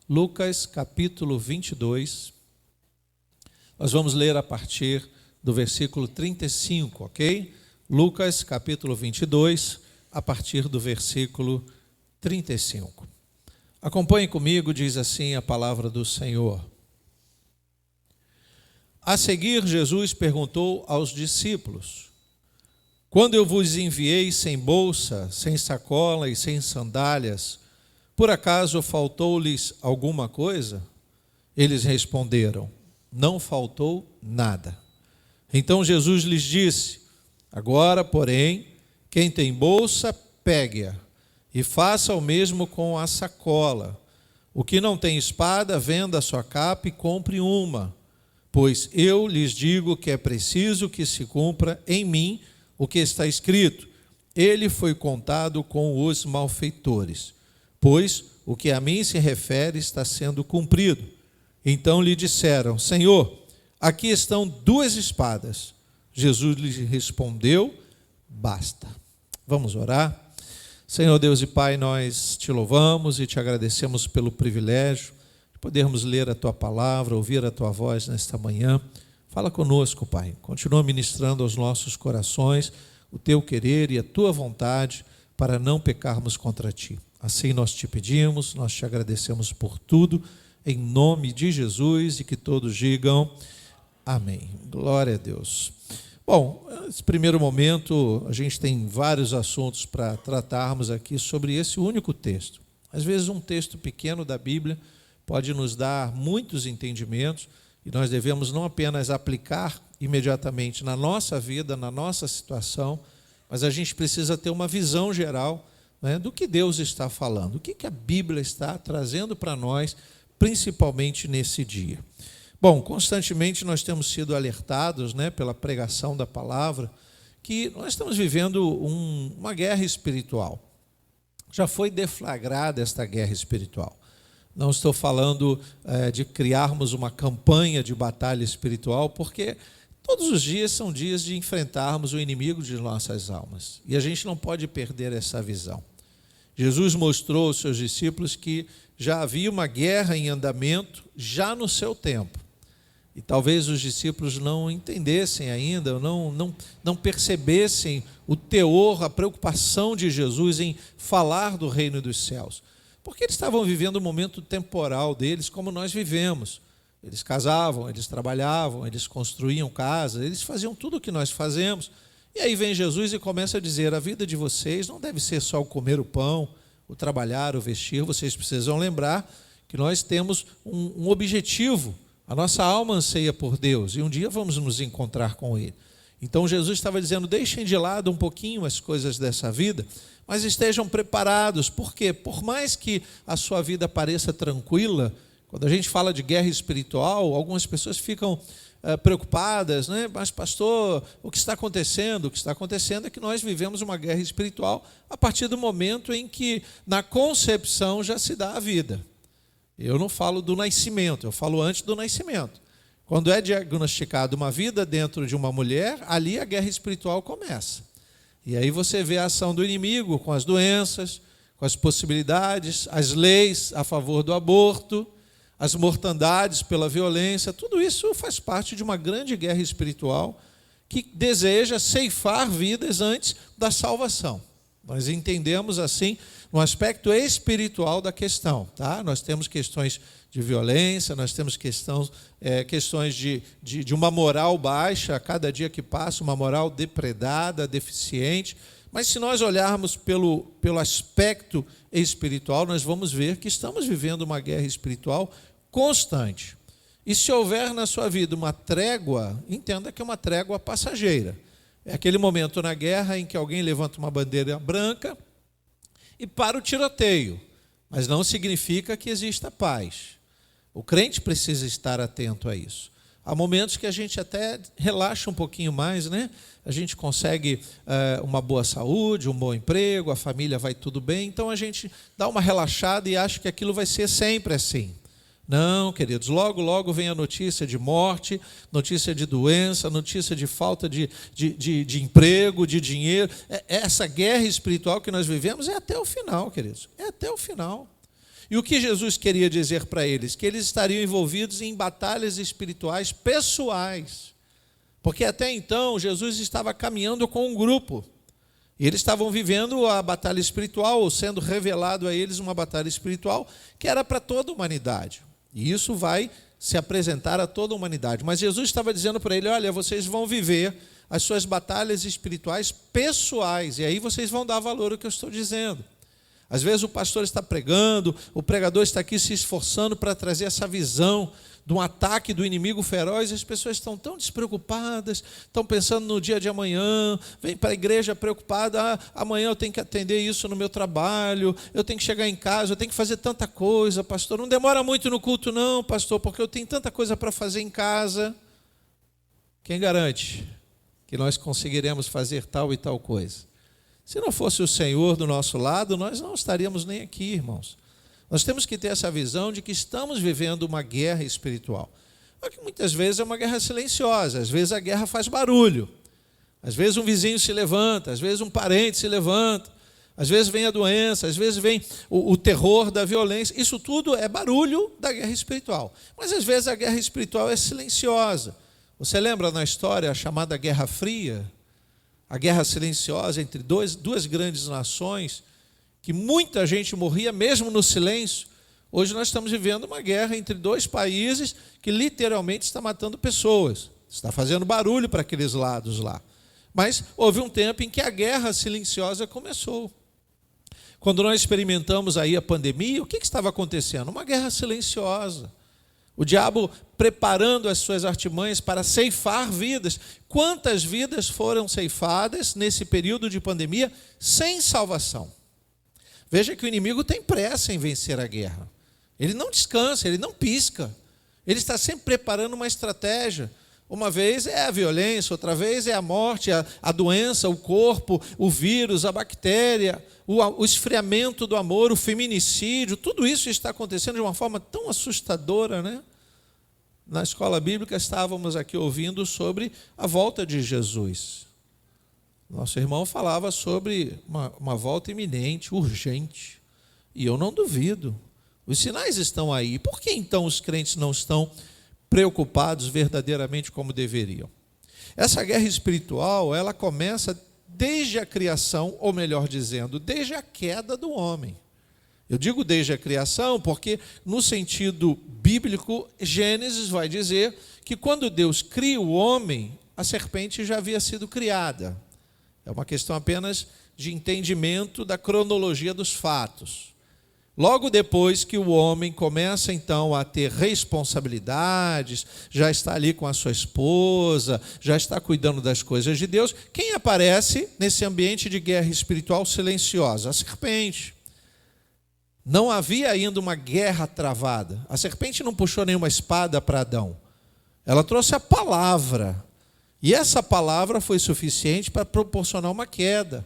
Lucas capítulo 22. Nós vamos ler a partir do versículo 35, ok? Lucas capítulo 22, a partir do versículo 35. Acompanhe comigo, diz assim a palavra do Senhor. A seguir, Jesus perguntou aos discípulos: quando eu vos enviei sem bolsa, sem sacola e sem sandálias, por acaso faltou-lhes alguma coisa? Eles responderam: não faltou nada. Então Jesus lhes disse: agora, porém, quem tem bolsa, pegue-a, e faça o mesmo com a sacola. O que não tem espada, venda a sua capa e compre uma. Pois eu lhes digo que é preciso que se cumpra em mim o que está escrito: ele foi contado com os malfeitores. Pois o que a mim se refere está sendo cumprido. Então lhe disseram: Senhor, aqui estão 2 espadas. Jesus lhes respondeu: basta. Vamos orar. Senhor Deus e Pai, nós te louvamos e te agradecemos pelo privilégio de podermos ler a tua palavra, ouvir a tua voz nesta manhã. Fala conosco, Pai. Continua ministrando aos nossos corações o teu querer e a tua vontade para não pecarmos contra ti. Assim nós te pedimos, nós te agradecemos por tudo, em nome de Jesus, e que todos digam amém. Glória a Deus. Bom, nesse primeiro momento, a gente tem vários assuntos para tratarmos aqui sobre esse único texto. Às vezes um texto pequeno da Bíblia pode nos dar muitos entendimentos, e nós devemos não apenas aplicar imediatamente na nossa vida, na nossa situação, mas a gente precisa ter uma visão geral, né, do que Deus está falando, o que a Bíblia está trazendo para nós, principalmente nesse dia. Bom, constantemente nós temos sido alertados, né, pela pregação da palavra, que nós estamos vivendo uma guerra espiritual. Já foi deflagrada esta guerra espiritual. Não estou falando de criarmos uma campanha de batalha espiritual, porque todos os dias são dias de enfrentarmos o inimigo de nossas almas. E a gente não pode perder essa visão. Jesus mostrou aos seus discípulos que já havia uma guerra em andamento já no seu tempo. E talvez os discípulos não entendessem ainda, não percebessem o teor, a preocupação de Jesus em falar do reino dos céus. Porque eles estavam vivendo um momento temporal deles, como nós vivemos. Eles casavam, eles trabalhavam, eles construíam casas, eles faziam tudo o que nós fazemos. E aí vem Jesus e começa a dizer: a vida de vocês não deve ser só o comer o pão, o trabalhar, o vestir. Vocês precisam lembrar que nós temos um objetivo. A nossa alma anseia por Deus e um dia vamos nos encontrar com Ele. Então Jesus estava dizendo: deixem de lado um pouquinho as coisas dessa vida, mas estejam preparados. Por quê? Por mais que a sua vida pareça tranquila, quando a gente fala de guerra espiritual, algumas pessoas ficam preocupadas, né? Mas pastor, o que está acontecendo? O que está acontecendo é que nós vivemos uma guerra espiritual a partir do momento em que na concepção já se dá a vida. Eu não falo do nascimento, eu falo antes do nascimento. Quando é diagnosticada uma vida dentro de uma mulher, ali a guerra espiritual começa. E aí você vê a ação do inimigo com as doenças, com as possibilidades, as leis a favor do aborto, as mortandades pela violência. Tudo isso faz parte de uma grande guerra espiritual que deseja ceifar vidas antes da salvação. Nós entendemos assim no aspecto espiritual da questão, tá? Nós temos questões de violência, nós temos questões de uma moral baixa, a cada dia que passa, uma moral depredada, deficiente. Mas se nós olharmos pelo aspecto espiritual, nós vamos ver que estamos vivendo uma guerra espiritual constante. E se houver na sua vida uma trégua, entenda que é uma trégua passageira. É aquele momento na guerra em que alguém levanta uma bandeira branca e para o tiroteio, mas não significa que exista paz. O crente precisa estar atento a isso. Há momentos que a gente até relaxa um pouquinho mais, né? A gente consegue uma boa saúde, um bom emprego, a família vai tudo bem, então a gente dá uma relaxada e acha que aquilo vai ser sempre assim. Não, queridos, logo, logo vem a notícia de morte, notícia de doença, notícia de falta de emprego, de dinheiro. Essa guerra espiritual que nós vivemos é até o final, queridos, é até o final. E o que Jesus queria dizer para eles? Que eles estariam envolvidos em batalhas espirituais pessoais. Porque até então Jesus estava caminhando com um grupo. E eles estavam vivendo a batalha espiritual, ou sendo revelado a eles uma batalha espiritual que era para toda a humanidade. E isso vai se apresentar a toda a humanidade. Mas Jesus estava dizendo para ele, olha, vocês vão viver as suas batalhas espirituais pessoais. E aí vocês vão dar valor ao que eu estou dizendo. Às vezes o pastor está pregando, o pregador está aqui se esforçando para trazer essa visão de um ataque do inimigo feroz, e as pessoas estão tão despreocupadas, estão pensando no dia de amanhã, vem para a igreja preocupada, amanhã eu tenho que atender isso no meu trabalho, eu tenho que chegar em casa, eu tenho que fazer tanta coisa, pastor, não demora muito no culto não, pastor, porque eu tenho tanta coisa para fazer em casa. Quem garante que nós conseguiremos fazer tal e tal coisa? Se não fosse o Senhor do nosso lado, nós não estaríamos nem aqui, irmãos. Nós temos que ter essa visão de que estamos vivendo uma guerra espiritual. Só que muitas vezes é uma guerra silenciosa, às vezes a guerra faz barulho. Às vezes um vizinho se levanta, às vezes um parente se levanta, às vezes vem a doença, às vezes vem o terror da violência. Isso tudo é barulho da guerra espiritual. Mas às vezes a guerra espiritual é silenciosa. Você lembra na história a chamada Guerra Fria? A guerra silenciosa entre duas grandes nações, que muita gente morria mesmo no silêncio. Hoje nós estamos vivendo uma guerra entre dois países que literalmente está matando pessoas. Está fazendo barulho para aqueles lados lá. Mas houve um tempo em que a guerra silenciosa começou. Quando nós experimentamos aí a pandemia, o que estava acontecendo? Uma guerra silenciosa. O diabo preparando as suas artimanhas para ceifar vidas. Quantas vidas foram ceifadas nesse período de pandemia sem salvação? Veja que o inimigo tem pressa em vencer a guerra. Ele não descansa, ele não pisca. Ele está sempre preparando uma estratégia. Uma vez é a violência, outra vez é a morte, a doença, o corpo, o vírus, a bactéria, o esfriamento do amor, o feminicídio. Tudo isso está acontecendo de uma forma tão assustadora, né? Na escola bíblica estávamos aqui ouvindo sobre a volta de Jesus. Nosso irmão falava sobre uma volta iminente, urgente. E eu não duvido. Os sinais estão aí. Por que então os crentes não estão preocupados verdadeiramente como deveriam? Essa guerra espiritual, ela começa desde a criação, ou melhor dizendo, desde a queda do homem. Eu digo desde a criação porque, no sentido bíblico, Gênesis vai dizer que quando Deus cria o homem, a serpente já havia sido criada. É uma questão apenas de entendimento da cronologia dos fatos. Logo depois que o homem começa então a ter responsabilidades, já está ali com a sua esposa, já está cuidando das coisas de Deus, quem aparece nesse ambiente de guerra espiritual silenciosa? A serpente. Não havia ainda uma guerra travada. A serpente não puxou nenhuma espada para Adão. Ela trouxe a palavra. E essa palavra foi suficiente para proporcionar uma queda.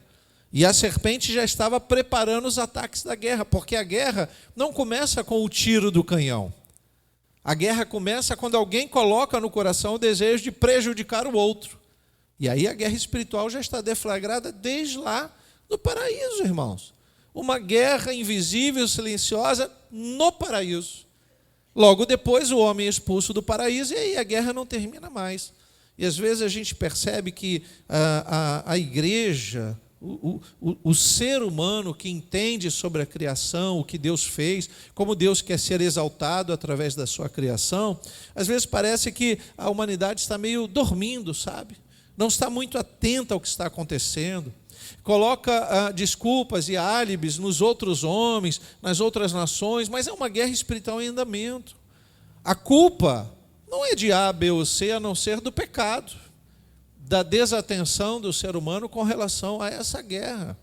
E a serpente já estava preparando os ataques da guerra, porque a guerra não começa com o tiro do canhão. A guerra começa quando alguém coloca no coração o desejo de prejudicar o outro. E aí a guerra espiritual já está deflagrada desde lá no paraíso, irmãos. Uma guerra invisível, silenciosa no paraíso. Logo depois o homem é expulso do paraíso e aí a guerra não termina mais. E às vezes a gente percebe que a igreja, o ser humano que entende sobre a criação, o que Deus fez, como Deus quer ser exaltado através da sua criação, às vezes parece que a humanidade está meio dormindo, sabe? Não está muito atenta ao que está acontecendo. Coloca desculpas e álibis nos outros homens, nas outras nações, mas é uma guerra espiritual em andamento. A culpa não é de A, B ou C, a não ser do pecado, da desatenção do ser humano com relação a essa guerra.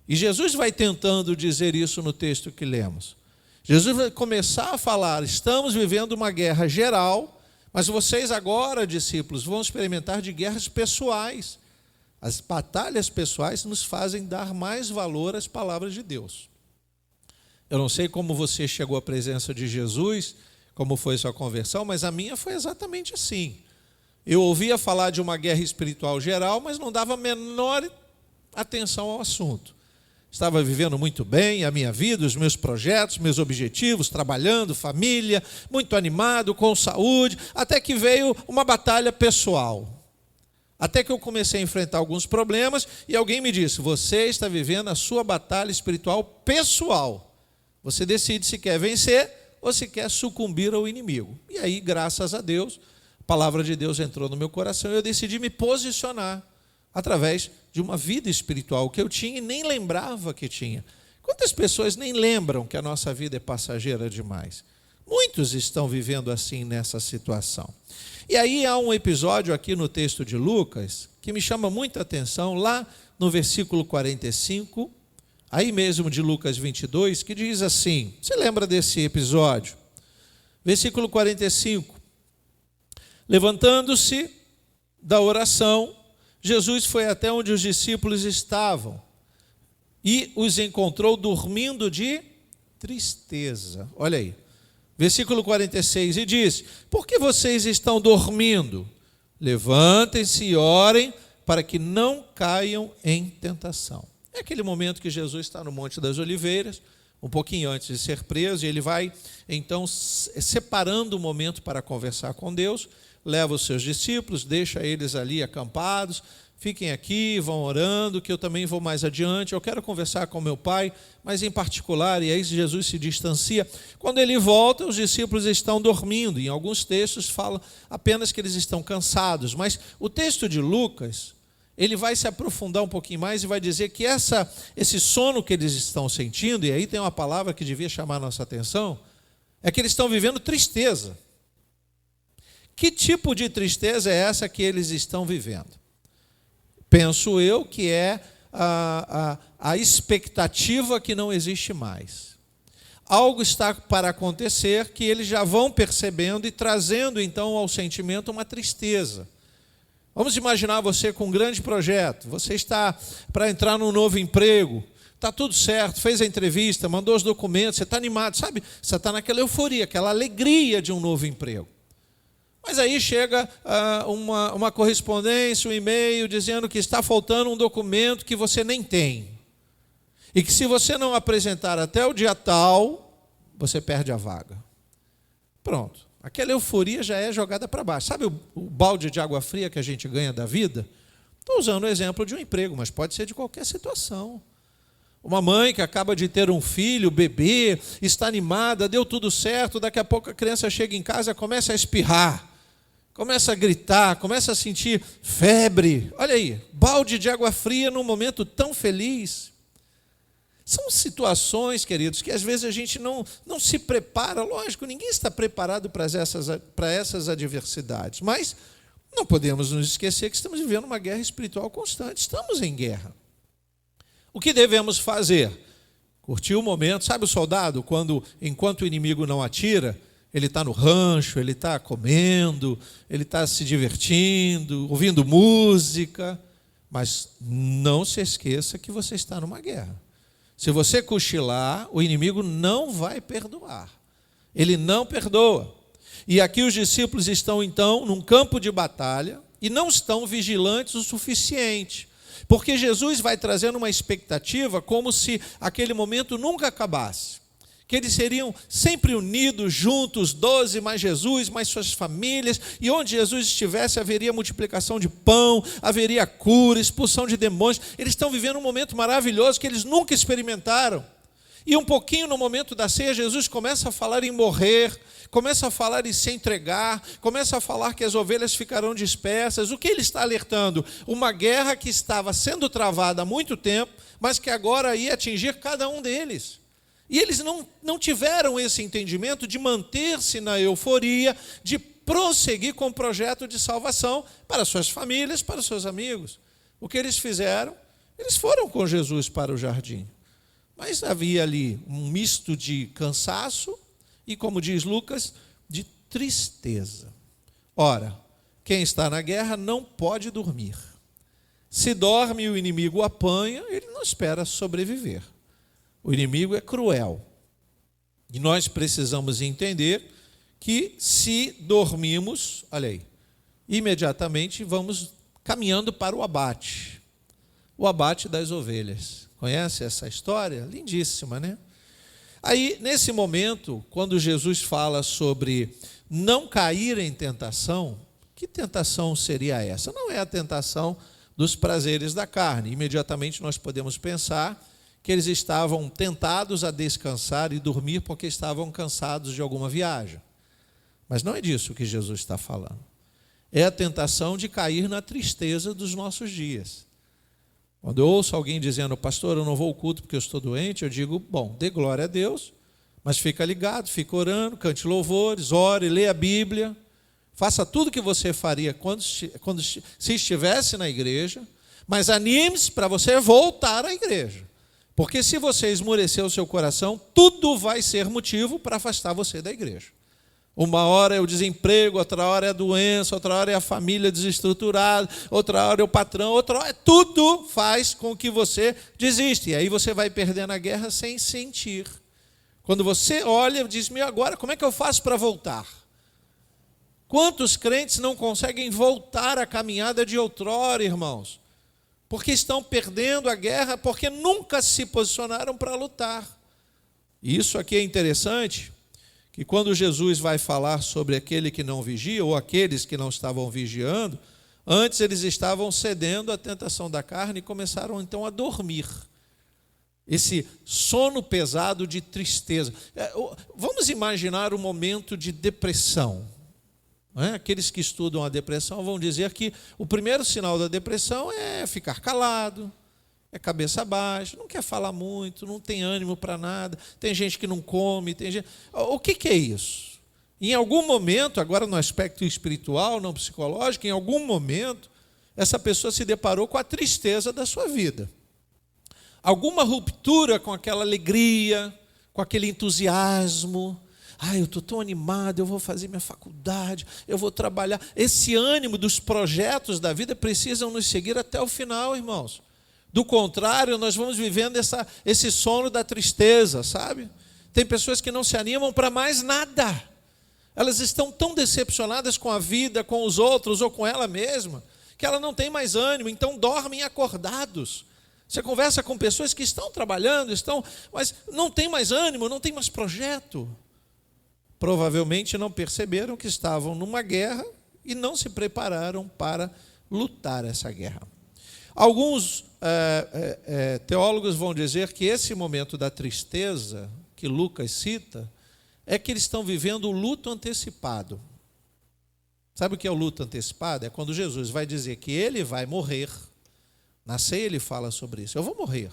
E Jesus vai tentando dizer isso no texto que lemos. Jesus vai começar a falar, estamos vivendo uma guerra geral, mas vocês agora, discípulos, vão experimentar de guerras pessoais. As batalhas pessoais nos fazem dar mais valor às palavras de Deus. Eu não sei como você chegou à presença de Jesus, como foi sua conversão, mas a minha foi exatamente assim. Eu ouvia falar de uma guerra espiritual geral, mas não dava a menor atenção ao assunto. estava vivendo muito bem a minha vida, os meus projetos, meus objetivos, trabalhando, família, muito animado, com saúde, até que veio uma batalha pessoal. Até que eu comecei a enfrentar alguns problemas e alguém me disse: você está vivendo a sua batalha espiritual pessoal. Você decide se quer vencer ou se quer sucumbir ao inimigo. E aí, graças a Deus, a palavra de Deus entrou no meu coração e eu decidi me posicionar através de uma vida espiritual que eu tinha e nem lembrava que tinha. Quantas pessoas nem lembram que a nossa vida é passageira demais? Muitos estão vivendo assim nessa situação. E aí há um episódio aqui no texto de Lucas que me chama muita atenção, lá no versículo 45, aí mesmo de Lucas 22, que diz assim, você lembra desse episódio? Versículo 45, levantando-se da oração, Jesus foi até onde os discípulos estavam e os encontrou dormindo de tristeza. Olha aí, versículo 46, e disse: por que vocês estão dormindo? Levantem-se e orem para que não caiam em tentação. É aquele momento que Jesus está no Monte das Oliveiras, um pouquinho antes de ser preso, e ele vai então separando o momento para conversar com Deus, leva os seus discípulos, deixa eles ali acampados, fiquem aqui, vão orando, que eu também vou mais adiante, eu quero conversar com meu Pai, mas em particular, e aí Jesus se distancia. Quando ele volta, os discípulos estão dormindo, em alguns textos fala apenas que eles estão cansados, mas o texto de Lucas, ele vai se aprofundar um pouquinho mais e vai dizer que esse sono que eles estão sentindo, e aí tem uma palavra que devia chamar a nossa atenção, é que eles estão vivendo tristeza. Que tipo de tristeza é essa que eles estão vivendo? Penso eu que é a expectativa que não existe mais. Algo está para acontecer que eles já vão percebendo e trazendo então ao sentimento uma tristeza. Vamos imaginar você com um grande projeto, você está para entrar num novo emprego, está tudo certo, fez a entrevista, mandou os documentos, você está animado, sabe? Você está naquela euforia, aquela alegria de um novo emprego. Mas aí chega uma correspondência, um e-mail dizendo que está faltando um documento que você nem tem. E que se você não apresentar até o dia tal, você perde a vaga. Pronto. Aquela euforia já é jogada para baixo. Sabe o balde de água fria que a gente ganha da vida? Estou usando o exemplo de um emprego, mas pode ser de qualquer situação. Uma mãe que acaba de ter um filho, bebê, está animada, deu tudo certo, daqui a pouco a criança chega em casa e começa a espirrar, começa a gritar, começa a sentir febre. Olha aí, balde de água fria num momento tão feliz. São situações, queridos, que às vezes a gente não se prepara. Lógico, ninguém está preparado para essas adversidades, mas não podemos nos esquecer que estamos vivendo uma guerra espiritual constante, estamos em guerra. O que devemos fazer? Curtir o momento. Sabe o soldado, enquanto o inimigo não atira, ele está no rancho, ele está comendo, ele está se divertindo, ouvindo música, mas não se esqueça que você está numa guerra. Se você cochilar, o inimigo não vai perdoar. Ele não perdoa. E aqui os discípulos estão, então, num campo de batalha e não estão vigilantes o suficiente. Porque Jesus vai trazendo uma expectativa como se aquele momento nunca acabasse. Que eles seriam sempre unidos, juntos, 12, mais Jesus, mais suas famílias, e onde Jesus estivesse haveria multiplicação de pão, haveria cura, expulsão de demônios. Eles estão vivendo um momento maravilhoso que eles nunca experimentaram. E um pouquinho no momento da ceia, Jesus começa a falar em morrer, começa a falar em se entregar, começa a falar que as ovelhas ficarão dispersas. O que ele está alertando? Uma guerra que estava sendo travada há muito tempo, mas que agora ia atingir cada um deles. E eles não tiveram esse entendimento de manter-se na euforia, de prosseguir com o projeto de salvação para suas famílias, para seus amigos. O que eles fizeram? Eles foram com Jesus para o jardim. Mas havia ali um misto de cansaço e, como diz Lucas, de tristeza. Ora, quem está na guerra não pode dormir. Se dorme e o inimigo apanha, ele não espera sobreviver. O inimigo é cruel. E nós precisamos entender que se dormirmos, olha aí, imediatamente vamos caminhando para o abate das ovelhas. Conhece essa história? Lindíssima, né? Aí, nesse momento, quando Jesus fala sobre não cair em tentação, que tentação seria essa? Não é a tentação dos prazeres da carne. Imediatamente nós podemos pensar que eles estavam tentados a descansar e dormir porque estavam cansados de alguma viagem. Mas não é disso que Jesus está falando. É a tentação de cair na tristeza dos nossos dias. Quando eu ouço alguém dizendo, pastor, eu não vou ao culto porque eu estou doente, eu digo, bom, dê glória a Deus, mas fica ligado, fica orando, cante louvores, ore, lê a Bíblia, faça tudo o que você faria se estivesse na igreja, mas anime-se para você voltar à igreja. Porque se você esmurecer o seu coração, tudo vai ser motivo para afastar você da igreja. Uma hora é o desemprego, outra hora é a doença, outra hora é a família desestruturada, outra hora é o patrão, outra hora tudo faz com que você desista. E aí você vai perdendo a guerra sem sentir. Quando você olha, diz, agora como é que eu faço para voltar? Quantos crentes não conseguem voltar à caminhada de outrora, irmãos? Porque estão perdendo a guerra, porque nunca se posicionaram para lutar. E isso aqui é interessante, que quando Jesus vai falar sobre aquele que não vigia, ou aqueles que não estavam vigiando, antes eles estavam cedendo à tentação da carne e começaram então a dormir. Esse sono pesado de tristeza. Vamos imaginar um momento de depressão. Aqueles que estudam a depressão vão dizer que o primeiro sinal da depressão é ficar calado, é cabeça baixa, não quer falar muito, não tem ânimo para nada, tem gente que não come, tem gente... O que é isso? Em algum momento, agora no aspecto espiritual, não psicológico, em algum momento, essa pessoa se deparou com a tristeza da sua vida. Alguma ruptura com aquela alegria, com aquele entusiasmo. Eu estou tão animado, eu vou fazer minha faculdade, eu vou trabalhar. Esse ânimo dos projetos da vida precisam nos seguir até o final, irmãos. Do contrário, nós vamos vivendo esse sono da tristeza, sabe? Tem pessoas que não se animam para mais nada. Elas estão tão decepcionadas com a vida, com os outros ou com ela mesma, que ela não tem mais ânimo, então dormem acordados. Você conversa com pessoas que estão trabalhando, mas não tem mais ânimo, não tem mais projeto. Provavelmente não perceberam que estavam numa guerra e não se prepararam para lutar essa guerra. Alguns teólogos vão dizer que esse momento da tristeza que Lucas cita é que eles estão vivendo o luto antecipado. Sabe o que é o luto antecipado? É quando Jesus vai dizer que ele vai morrer. Na ceia ele fala sobre isso. Eu vou morrer.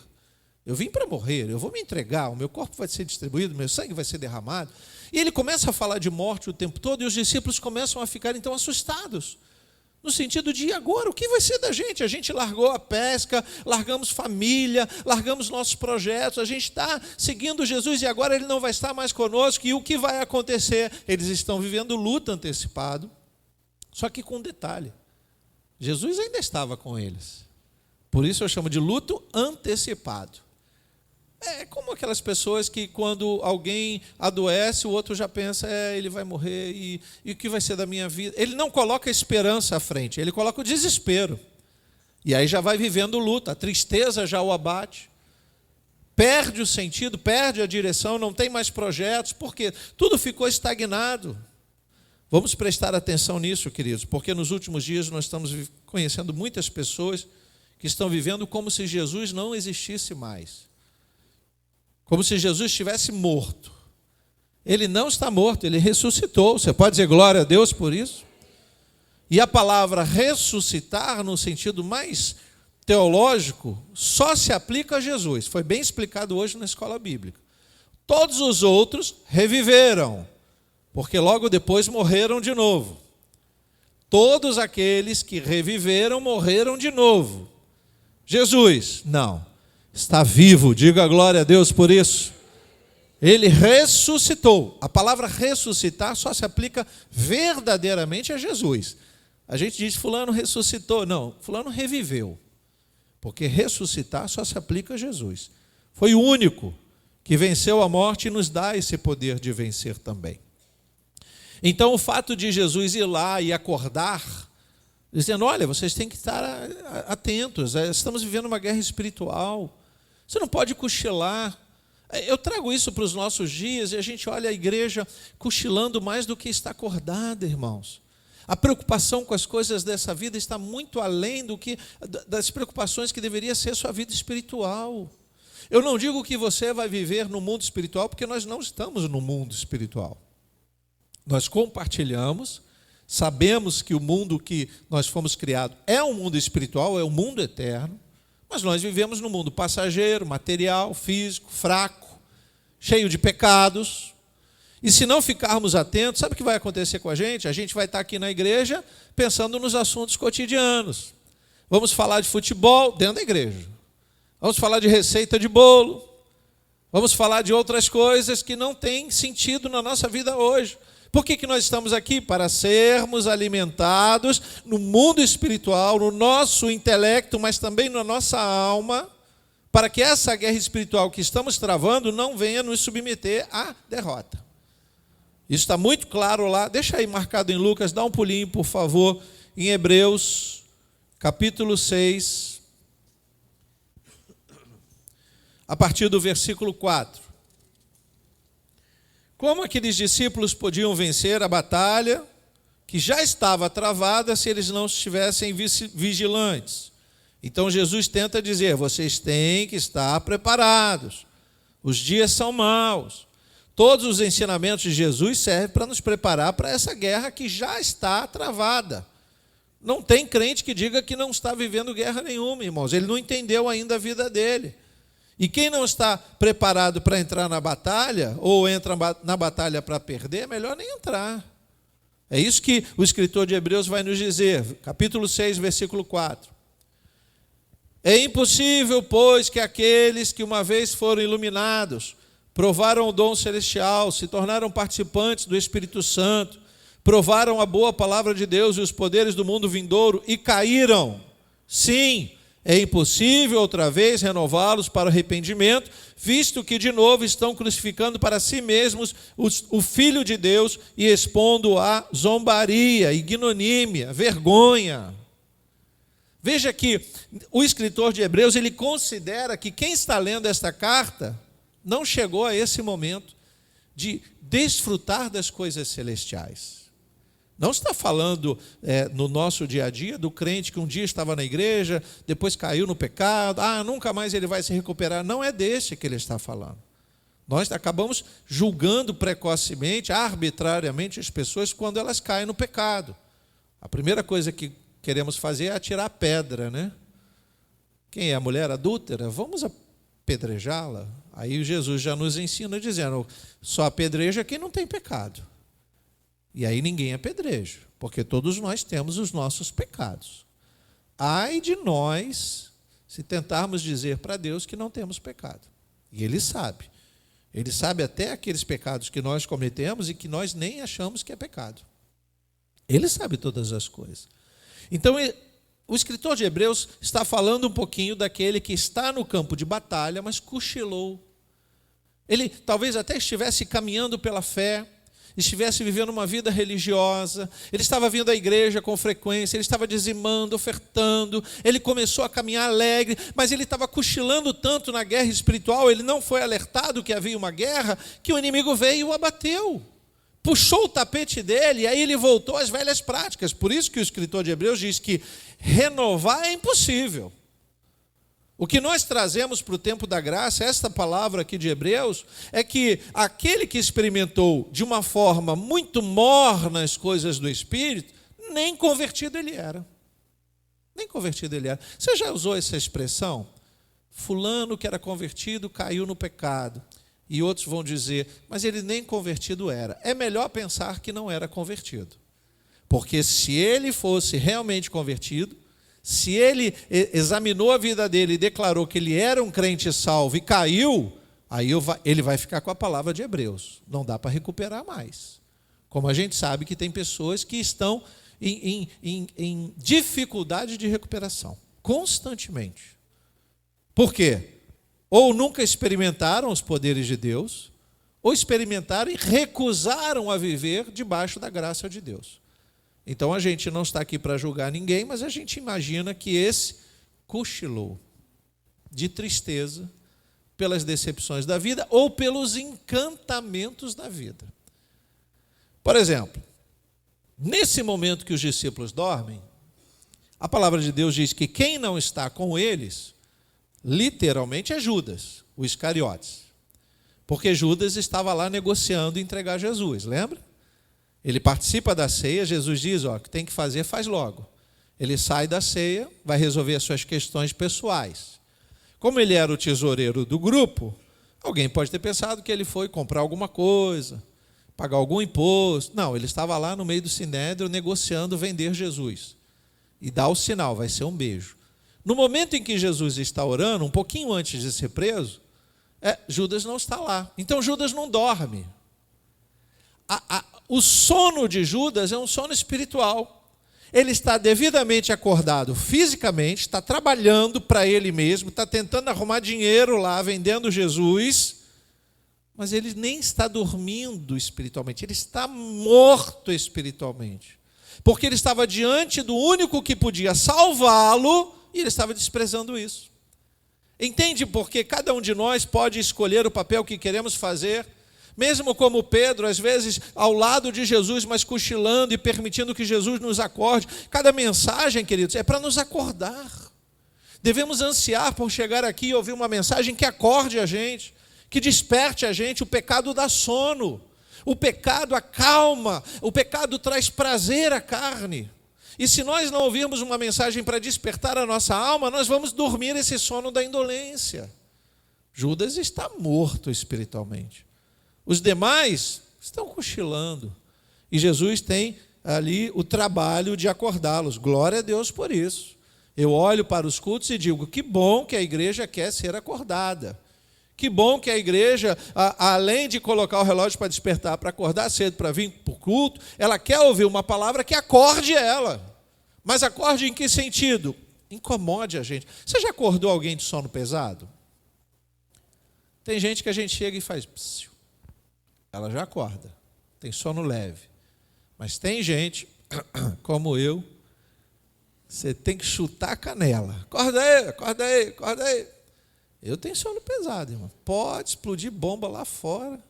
Eu vim para morrer, eu vou me entregar, o meu corpo vai ser distribuído, meu sangue vai ser derramado. E ele começa a falar de morte o tempo todo e os discípulos começam a ficar então assustados. No sentido de, e agora, o que vai ser da gente? A gente largou a pesca, largamos família, largamos nossos projetos, a gente está seguindo Jesus e agora ele não vai estar mais conosco. E o que vai acontecer? Eles estão vivendo luto antecipado, só que com um detalhe. Jesus ainda estava com eles. Por isso eu chamo de luto antecipado. É como aquelas pessoas que quando alguém adoece, o outro já pensa, ele vai morrer e o que vai ser da minha vida? Ele não coloca a esperança à frente, ele coloca o desespero. E aí já vai vivendo o luto, a tristeza já o abate. Perde o sentido, perde a direção, não tem mais projetos, porque tudo ficou estagnado. Vamos prestar atenção nisso, queridos, porque nos últimos dias nós estamos conhecendo muitas pessoas que estão vivendo como se Jesus não existisse mais. Como se Jesus estivesse morto. Ele não está morto, ele ressuscitou. Você pode dizer glória a Deus por isso? E a palavra ressuscitar, no sentido mais teológico, só se aplica a Jesus. Foi bem explicado hoje na escola bíblica. Todos os outros reviveram, porque logo depois morreram de novo. Todos aqueles que reviveram morreram de novo. Jesus, não. Está vivo, diga glória a Deus por isso. Ele ressuscitou. A palavra ressuscitar só se aplica verdadeiramente a Jesus. A gente diz fulano ressuscitou. Não, fulano reviveu. Porque ressuscitar só se aplica a Jesus. Foi o único que venceu a morte e nos dá esse poder de vencer também. Então o fato de Jesus ir lá e acordar, dizendo, olha, vocês têm que estar atentos, estamos vivendo uma guerra espiritual. Você não pode cochilar. Eu trago isso para os nossos dias e a gente olha a igreja cochilando mais do que está acordada, irmãos. A preocupação com as coisas dessa vida está muito além das preocupações que deveria ser sua vida espiritual. Eu não digo que você vai viver no mundo espiritual, porque nós não estamos no mundo espiritual. Nós compartilhamos, sabemos que o mundo que nós fomos criados é um mundo espiritual, é um mundo eterno, mas nós vivemos no mundo passageiro, material, físico, fraco, cheio de pecados. E se não ficarmos atentos, sabe o que vai acontecer com a gente? A gente vai estar aqui na igreja pensando nos assuntos cotidianos. Vamos falar de futebol dentro da igreja. Vamos falar de receita de bolo. Vamos falar de outras coisas que não têm sentido na nossa vida hoje. Por que nós estamos aqui? Para sermos alimentados no mundo espiritual, no nosso intelecto, mas também na nossa alma, para que essa guerra espiritual que estamos travando não venha nos submeter à derrota. Isso está muito claro lá. Deixa aí marcado em Lucas, dá um pulinho, por favor, em Hebreus, capítulo 6, a partir do versículo 4. Como aqueles discípulos podiam vencer a batalha que já estava travada se eles não estivessem vigilantes? Então Jesus tenta dizer: vocês têm que estar preparados, os dias são maus. Todos os ensinamentos de Jesus servem para nos preparar para essa guerra que já está travada. Não tem crente que diga que não está vivendo guerra nenhuma, irmãos. Ele não entendeu ainda a vida dele. E quem não está preparado para entrar na batalha, ou entra na batalha para perder, é melhor nem entrar. É isso que o escritor de Hebreus vai nos dizer, capítulo 6, versículo 4. É impossível, pois, que aqueles que uma vez foram iluminados, provaram o dom celestial, se tornaram participantes do Espírito Santo, provaram a boa palavra de Deus e os poderes do mundo vindouro e caíram. Sim, é impossível outra vez renová-los para o arrependimento, visto que de novo estão crucificando para si mesmos o Filho de Deus e expondo a zombaria, ignomínia, vergonha. Veja que o escritor de Hebreus, ele considera que quem está lendo esta carta não chegou a esse momento de desfrutar das coisas celestiais. Não está falando no nosso dia a dia do crente que um dia estava na igreja, depois caiu no pecado, nunca mais ele vai se recuperar. Não é desse que ele está falando. Nós acabamos julgando precocemente, arbitrariamente as pessoas quando elas caem no pecado. A primeira coisa que queremos fazer é atirar pedra, né? Quem é a mulher adúltera? Vamos apedrejá-la. Aí Jesus já nos ensina dizendo, só apedreja quem não tem pecado. E aí ninguém apedreja, porque todos nós temos os nossos pecados. Ai de nós se tentarmos dizer para Deus que não temos pecado. E Ele sabe. Ele sabe até aqueles pecados que nós cometemos e que nós nem achamos que é pecado. Ele sabe todas as coisas. Então, o escritor de Hebreus está falando um pouquinho daquele que está no campo de batalha, mas cochilou. Ele talvez até estivesse caminhando pela fé, estivesse vivendo uma vida religiosa, ele estava vindo à igreja com frequência, ele estava dizimando, ofertando, ele começou a caminhar alegre, mas ele estava cochilando tanto na guerra espiritual, ele não foi alertado que havia uma guerra, que o inimigo veio e o abateu. Puxou o tapete dele e aí ele voltou às velhas práticas. Por isso que o escritor de Hebreus diz que renovar é impossível. O que nós trazemos para o tempo da graça, esta palavra aqui de Hebreus, é que aquele que experimentou de uma forma muito morna as coisas do Espírito, nem convertido ele era. Nem convertido ele era. Você já usou essa expressão? Fulano que era convertido caiu no pecado. E outros vão dizer, mas ele nem convertido era. É melhor pensar que não era convertido. Porque se ele fosse realmente convertido, se ele examinou a vida dele e declarou que ele era um crente salvo e caiu, aí ele vai ficar com a palavra de Hebreus. Não dá para recuperar mais. Como a gente sabe que tem pessoas que estão em dificuldade de recuperação, constantemente. Por quê? Ou nunca experimentaram os poderes de Deus, ou experimentaram e recusaram a viver debaixo da graça de Deus. Então a gente não está aqui para julgar ninguém, mas a gente imagina que esse cochilou de tristeza, pelas decepções da vida ou pelos encantamentos da vida. Por exemplo, nesse momento que os discípulos dormem, a palavra de Deus diz que quem não está com eles, literalmente é Judas, o Iscariotes. Porque Judas estava lá negociando entregar Jesus, lembra? Ele participa da ceia, Jesus diz, o que tem que fazer, faz logo. Ele sai da ceia, vai resolver as suas questões pessoais. Como ele era o tesoureiro do grupo, alguém pode ter pensado que ele foi comprar alguma coisa, pagar algum imposto. Não, ele estava lá no meio do sinédrio negociando vender Jesus. E dá o sinal, vai ser um beijo. No momento em que Jesus está orando, um pouquinho antes de ser preso, Judas não está lá. Então Judas não dorme. O sono de Judas é um sono espiritual. Ele está devidamente acordado fisicamente, está trabalhando para ele mesmo, está tentando arrumar dinheiro lá, vendendo Jesus, mas ele nem está dormindo espiritualmente, ele está morto espiritualmente. Porque ele estava diante do único que podia salvá-lo e ele estava desprezando isso. Entende porque cada um de nós pode escolher o papel que queremos fazer, mesmo como Pedro, às vezes ao lado de Jesus, mas cochilando e permitindo que Jesus nos acorde. Cada mensagem, queridos, é para nos acordar. Devemos ansiar por chegar aqui e ouvir uma mensagem que acorde a gente, que desperte a gente. O pecado dá sono, o pecado acalma, o pecado traz prazer à carne. E se nós não ouvirmos uma mensagem para despertar a nossa alma, nós vamos dormir esse sono da indolência. Judas está morto espiritualmente. Os demais estão cochilando. E Jesus tem ali o trabalho de acordá-los. Glória a Deus por isso. Eu olho para os cultos e digo, que bom que a igreja quer ser acordada. Que bom que a igreja, além de colocar o relógio para despertar, para acordar cedo, para vir para o culto, ela quer ouvir uma palavra que acorde ela. Mas acorde em que sentido? Incomode a gente. Você já acordou alguém de sono pesado? Tem gente que a gente chega e faz... Psiu. Ela já acorda, tem sono leve. Mas tem gente, como eu, você tem que chutar a canela. Acorda aí, acorda aí, acorda aí. Eu tenho sono pesado, irmão. Pode explodir bomba lá fora.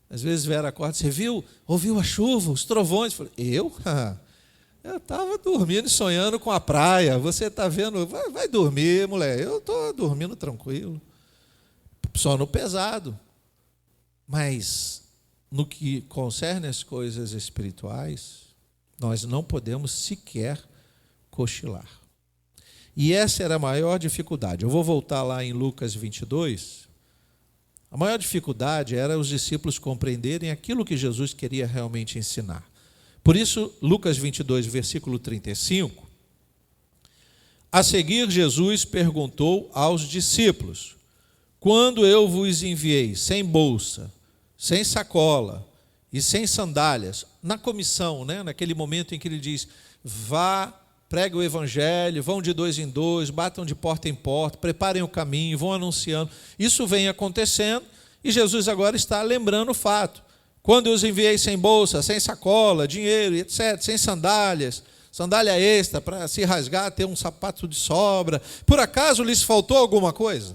Às vezes Vera acorda, você viu? Ouviu a chuva, os trovões? Eu? Eu estava dormindo e sonhando com a praia. Você está vendo? Vai dormir, mulher. Eu estou dormindo tranquilo. Sono pesado. Mas, no que concerne as coisas espirituais, nós não podemos sequer cochilar. E essa era a maior dificuldade. Eu vou voltar lá em Lucas 22. A maior dificuldade era os discípulos compreenderem aquilo que Jesus queria realmente ensinar. Por isso, Lucas 22, versículo 35, a seguir Jesus perguntou aos discípulos, quando eu vos enviei sem bolsa, sem sacola e sem sandálias, na comissão, naquele momento em que ele diz, vá, pregue o evangelho, vão de 2 em 2, batam de porta em porta, preparem o caminho, vão anunciando. Isso vem acontecendo e Jesus agora está lembrando o fato. Quando eu os enviei sem bolsa, sem sacola, dinheiro, etc., sem sandálias, sandália extra para se rasgar, ter um sapato de sobra, por acaso lhes faltou alguma coisa?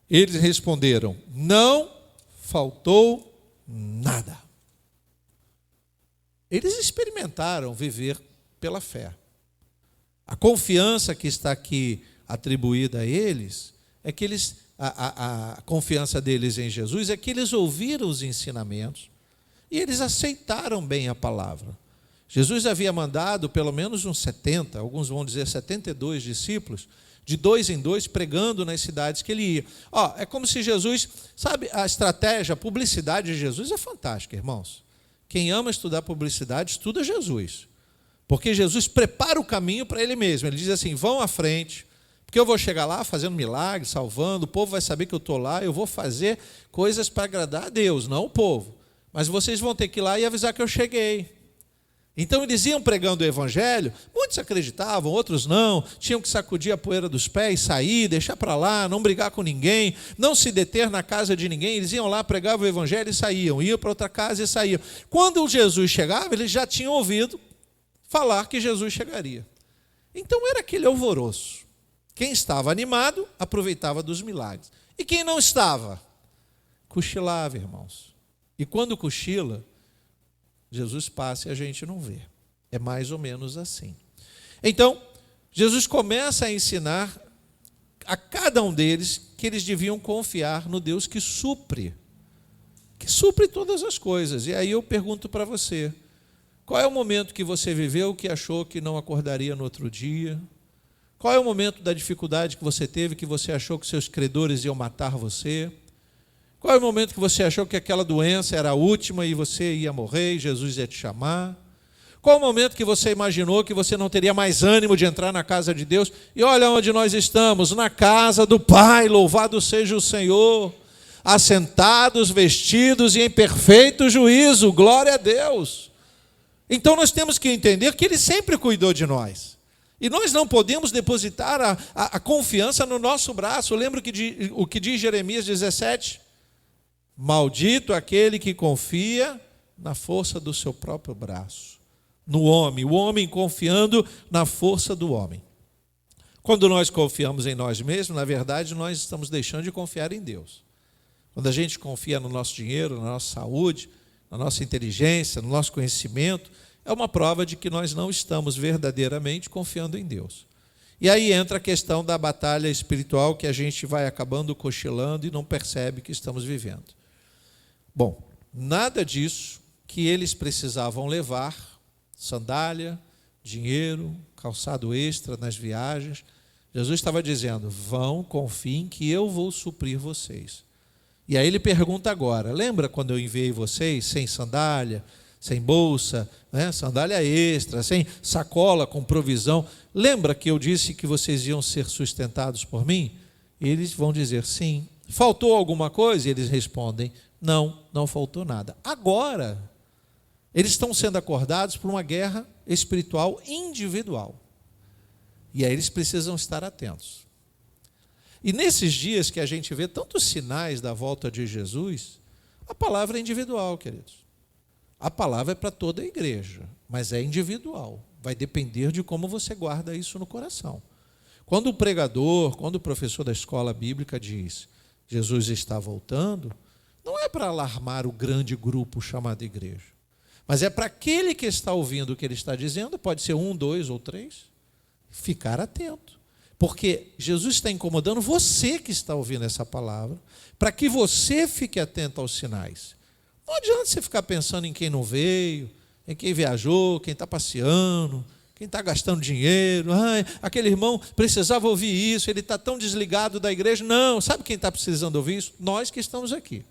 Eles responderam, não faltou nada. Eles experimentaram viver pela fé. A confiança que está aqui atribuída a eles, é que eles, a confiança deles em Jesus, é que eles ouviram os ensinamentos e eles aceitaram bem a palavra. Jesus havia mandado pelo menos uns 70, alguns vão dizer 72 discípulos, de 2 em 2, pregando nas cidades que ele ia. É como se Jesus, sabe, a estratégia, a publicidade de Jesus é fantástica, irmãos. Quem ama estudar publicidade, estuda Jesus. Porque Jesus prepara o caminho para ele mesmo. Ele diz assim, vão à frente, porque eu vou chegar lá fazendo milagres, salvando, o povo vai saber que eu estou lá, eu vou fazer coisas para agradar a Deus, não o povo. Mas vocês vão ter que ir lá e avisar que eu cheguei. Então eles iam pregando o evangelho, muitos acreditavam, outros não, tinham que sacudir a poeira dos pés, sair, deixar para lá, não brigar com ninguém, não se deter na casa de ninguém. Eles iam lá, pregavam o evangelho e saíam, iam para outra casa e saíam. Quando Jesus chegava, eles já tinham ouvido falar que Jesus chegaria. Então era aquele alvoroço. Quem estava animado, aproveitava dos milagres. E quem não estava, cochilava, irmãos. E quando cochila, Jesus passa e a gente não vê. É mais ou menos assim. Então, Jesus começa a ensinar a cada um deles que eles deviam confiar no Deus que supre todas as coisas. E aí eu pergunto para você, qual é o momento que você viveu que achou que não acordaria no outro dia? Qual é o momento da dificuldade que você teve que você achou que seus credores iam matar você? Qual é o momento que você achou que aquela doença era a última e você ia morrer e Jesus ia te chamar? Qual o momento que você imaginou que você não teria mais ânimo de entrar na casa de Deus? E olha onde nós estamos, na casa do Pai, louvado seja o Senhor, assentados, vestidos e em perfeito juízo, glória a Deus. Então nós temos que entender que Ele sempre cuidou de nós. E nós não podemos depositar a confiança no nosso braço. Lembra o que diz Jeremias 17? Maldito aquele que confia na força do seu próprio braço. No homem, o homem confiando na força do homem. Quando nós confiamos em nós mesmos, na verdade, nós estamos deixando de confiar em Deus. Quando a gente confia no nosso dinheiro, na nossa saúde, na nossa inteligência, no nosso conhecimento, é uma prova de que nós não estamos verdadeiramente confiando em Deus. E aí entra a questão da batalha espiritual que a gente vai acabando cochilando e não percebe que estamos vivendo. Bom, nada disso que eles precisavam levar, sandália, dinheiro, calçado extra nas viagens. Jesus estava dizendo, vão, confiem que eu vou suprir vocês. E aí ele pergunta agora, lembra quando eu enviei vocês sem sandália, sem bolsa, né? Sandália extra, sem sacola com provisão? Lembra que eu disse que vocês iam ser sustentados por mim? Eles vão dizer sim. Faltou alguma coisa? E eles respondem, não, não faltou nada. Agora, eles estão sendo acordados por uma guerra espiritual individual. E aí eles precisam estar atentos. E nesses dias que a gente vê tantos sinais da volta de Jesus, a palavra é individual, queridos. A palavra é para toda a igreja, mas é individual. Vai depender de como você guarda isso no coração. Quando o pregador, quando o professor da escola bíblica diz Jesus está voltando, não é para alarmar o grande grupo chamado igreja, mas é para aquele que está ouvindo o que ele está dizendo, pode ser 1, 2 ou 3, ficar atento. Porque Jesus está incomodando você que está ouvindo essa palavra, para que você fique atento aos sinais. Não adianta você ficar pensando em quem não veio, em quem viajou, quem está passeando, quem está gastando dinheiro. Aquele irmão precisava ouvir isso, ele está tão desligado da igreja. Não, sabe quem está precisando ouvir isso? Nós que estamos aqui.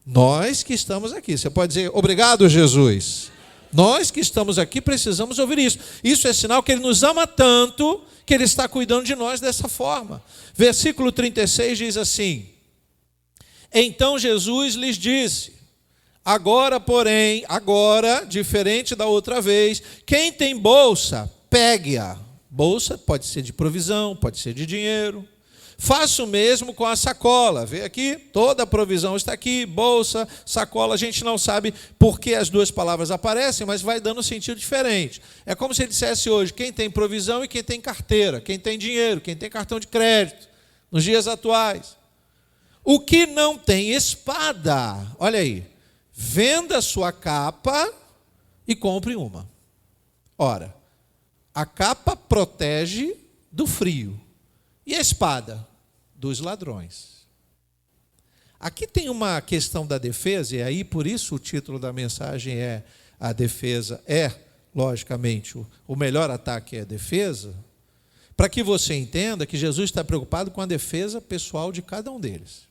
Nós que estamos aqui. Você pode dizer, obrigado, Jesus. Nós que estamos aqui precisamos ouvir isso. Isso é sinal que Ele nos ama tanto que Ele está cuidando de nós dessa forma. Versículo 36 diz assim, então Jesus lhes disse, agora, porém, diferente da outra vez, quem tem bolsa, pegue-a. Bolsa pode ser de provisão, pode ser de dinheiro. Faça o mesmo com a sacola. Vê aqui, toda a provisão está aqui, bolsa, sacola. A gente não sabe por que as duas palavras aparecem, mas vai dando um sentido diferente. É como se ele dissesse hoje, quem tem provisão e quem tem carteira, quem tem dinheiro, quem tem cartão de crédito, nos dias atuais. O que não tem espada, olha aí, venda sua capa e compre uma. Ora, a capa protege do frio. E a espada? Dos ladrões. Aqui tem uma questão da defesa, e aí por isso o título da mensagem é a defesa logicamente, o melhor ataque é a defesa, para que você entenda que Jesus está preocupado com a defesa pessoal de cada um deles.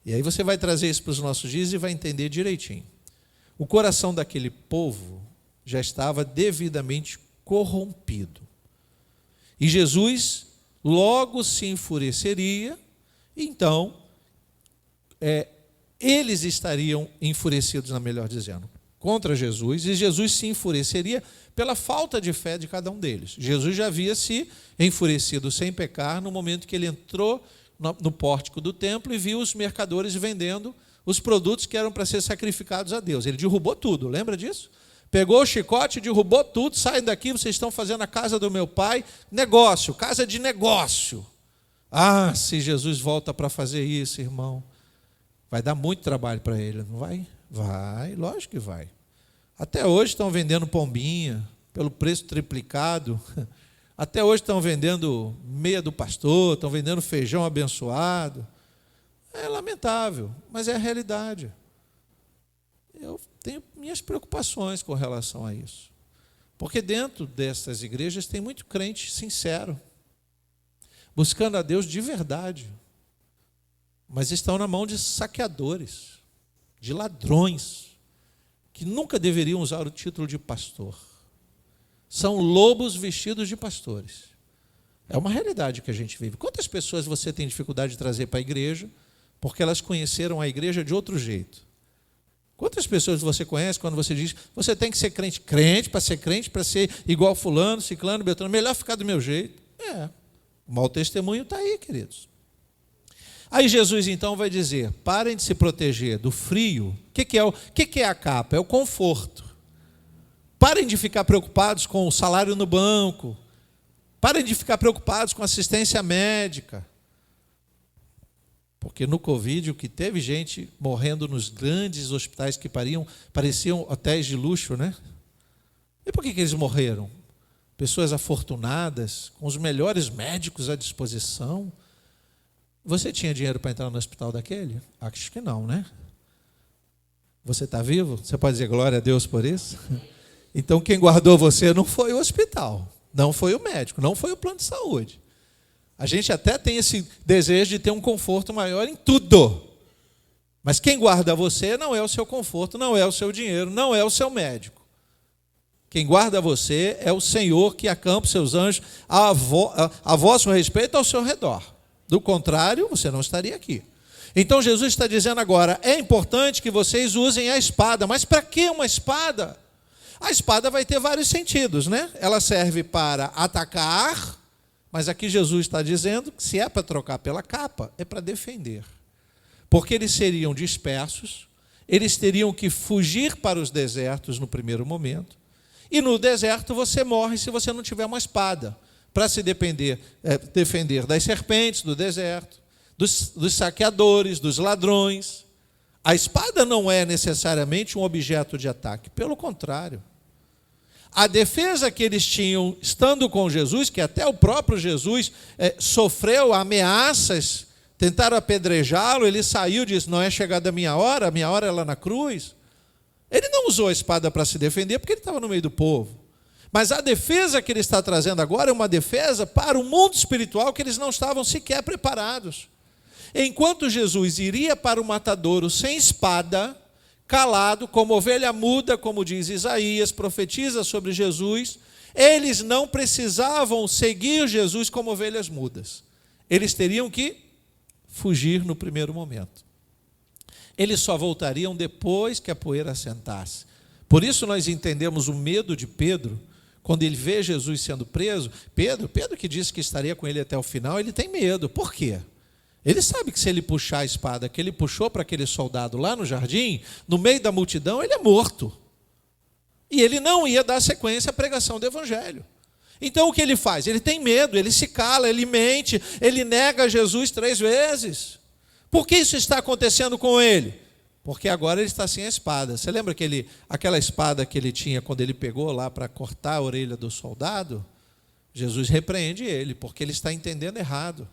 E aí você vai trazer isso para os nossos dias e vai entender direitinho. O coração daquele povo já estava devidamente corrompido. E Jesus logo se enfureceria, então eles estariam enfurecidos, melhor dizendo, contra Jesus, e Jesus se enfureceria pela falta de fé de cada um deles. Jesus já havia se enfurecido sem pecar no momento que ele entrou no pórtico do templo e viu os mercadores vendendo os produtos que eram para ser sacrificados a Deus. Ele derrubou tudo, lembra disso? Pegou o chicote, derrubou tudo, saem daqui, vocês estão fazendo a casa do meu pai, negócio, casa de negócio. Ah, se Jesus volta para fazer isso, irmão, vai dar muito trabalho para ele, não vai? Vai, lógico que vai. Até hoje estão vendendo pombinha, pelo preço triplicado. Até hoje estão vendendo meia do pastor, estão vendendo feijão abençoado. É lamentável, mas é a realidade. Eu tenho minhas preocupações com relação a isso. Porque dentro dessas igrejas tem muito crente sincero, buscando a Deus de verdade, mas estão na mão de saqueadores, de ladrões, que nunca deveriam usar o título de pastor. São lobos vestidos de pastores. É uma realidade que a gente vive. Quantas pessoas você tem dificuldade de trazer para a igreja, porque elas conheceram a igreja de outro jeito? Quantas pessoas você conhece quando você diz, você tem que ser crente? Crente, para ser igual fulano, ciclano, beltrano, melhor ficar do meu jeito. O mau testemunho está aí, queridos. Aí Jesus então vai dizer, parem de se proteger do frio. O que é a capa? É o conforto. Parem de ficar preocupados com o salário no banco. Parem de ficar preocupados com assistência médica. Porque no Covid, o que teve gente morrendo nos grandes hospitais que pareciam hotéis de luxo, né? E por que eles morreram? Pessoas afortunadas, com os melhores médicos à disposição. Você tinha dinheiro para entrar no hospital daquele? Acho que não, né? Você está vivo? Você pode dizer glória a Deus por isso? Então quem guardou você não foi o hospital, não foi o médico, não foi o plano de saúde. A gente até tem esse desejo de ter um conforto maior em tudo. Mas quem guarda você não é o seu conforto, não é o seu dinheiro, não é o seu médico. Quem guarda você é o Senhor que acampa os seus anjos a vosso respeito ao seu redor. Do contrário, você não estaria aqui. Então Jesus está dizendo agora, é importante que vocês usem a espada. Mas para que uma espada? A espada vai ter vários sentidos, né? Ela serve para atacar, mas aqui Jesus está dizendo que se é para trocar pela capa, é para defender. Porque eles seriam dispersos, eles teriam que fugir para os desertos no primeiro momento, e no deserto você morre se você não tiver uma espada, para se defender das serpentes do deserto, dos saqueadores, dos ladrões. A espada não é necessariamente um objeto de ataque, pelo contrário. A defesa que eles tinham estando com Jesus, que até o próprio Jesus sofreu ameaças, tentaram apedrejá-lo, ele saiu e disse, não é chegada a minha hora é lá na cruz. Ele não usou a espada para se defender, porque ele estava no meio do povo. Mas a defesa que ele está trazendo agora é uma defesa para o mundo espiritual que eles não estavam sequer preparados. Enquanto Jesus iria para o matadouro sem espada, calado, como ovelha muda, como diz Isaías, profetiza sobre Jesus, eles não precisavam seguir Jesus como ovelhas mudas. Eles teriam que fugir no primeiro momento. Eles só voltariam depois que a poeira assentasse. Por isso nós entendemos o medo de Pedro, quando ele vê Jesus sendo preso. Pedro que disse que estaria com ele até o final, ele tem medo. Por quê? Ele sabe que se ele puxar a espada que ele puxou para aquele soldado lá no jardim, no meio da multidão, ele é morto. E ele não ia dar sequência à pregação do evangelho. Então o que ele faz? Ele tem medo, ele se cala, ele mente, ele nega Jesus 3 vezes. Por que isso está acontecendo com ele? Porque agora ele está sem a espada. Você lembra aquela espada que ele tinha quando ele pegou lá para cortar a orelha do soldado? Jesus repreende ele, porque ele está entendendo errado.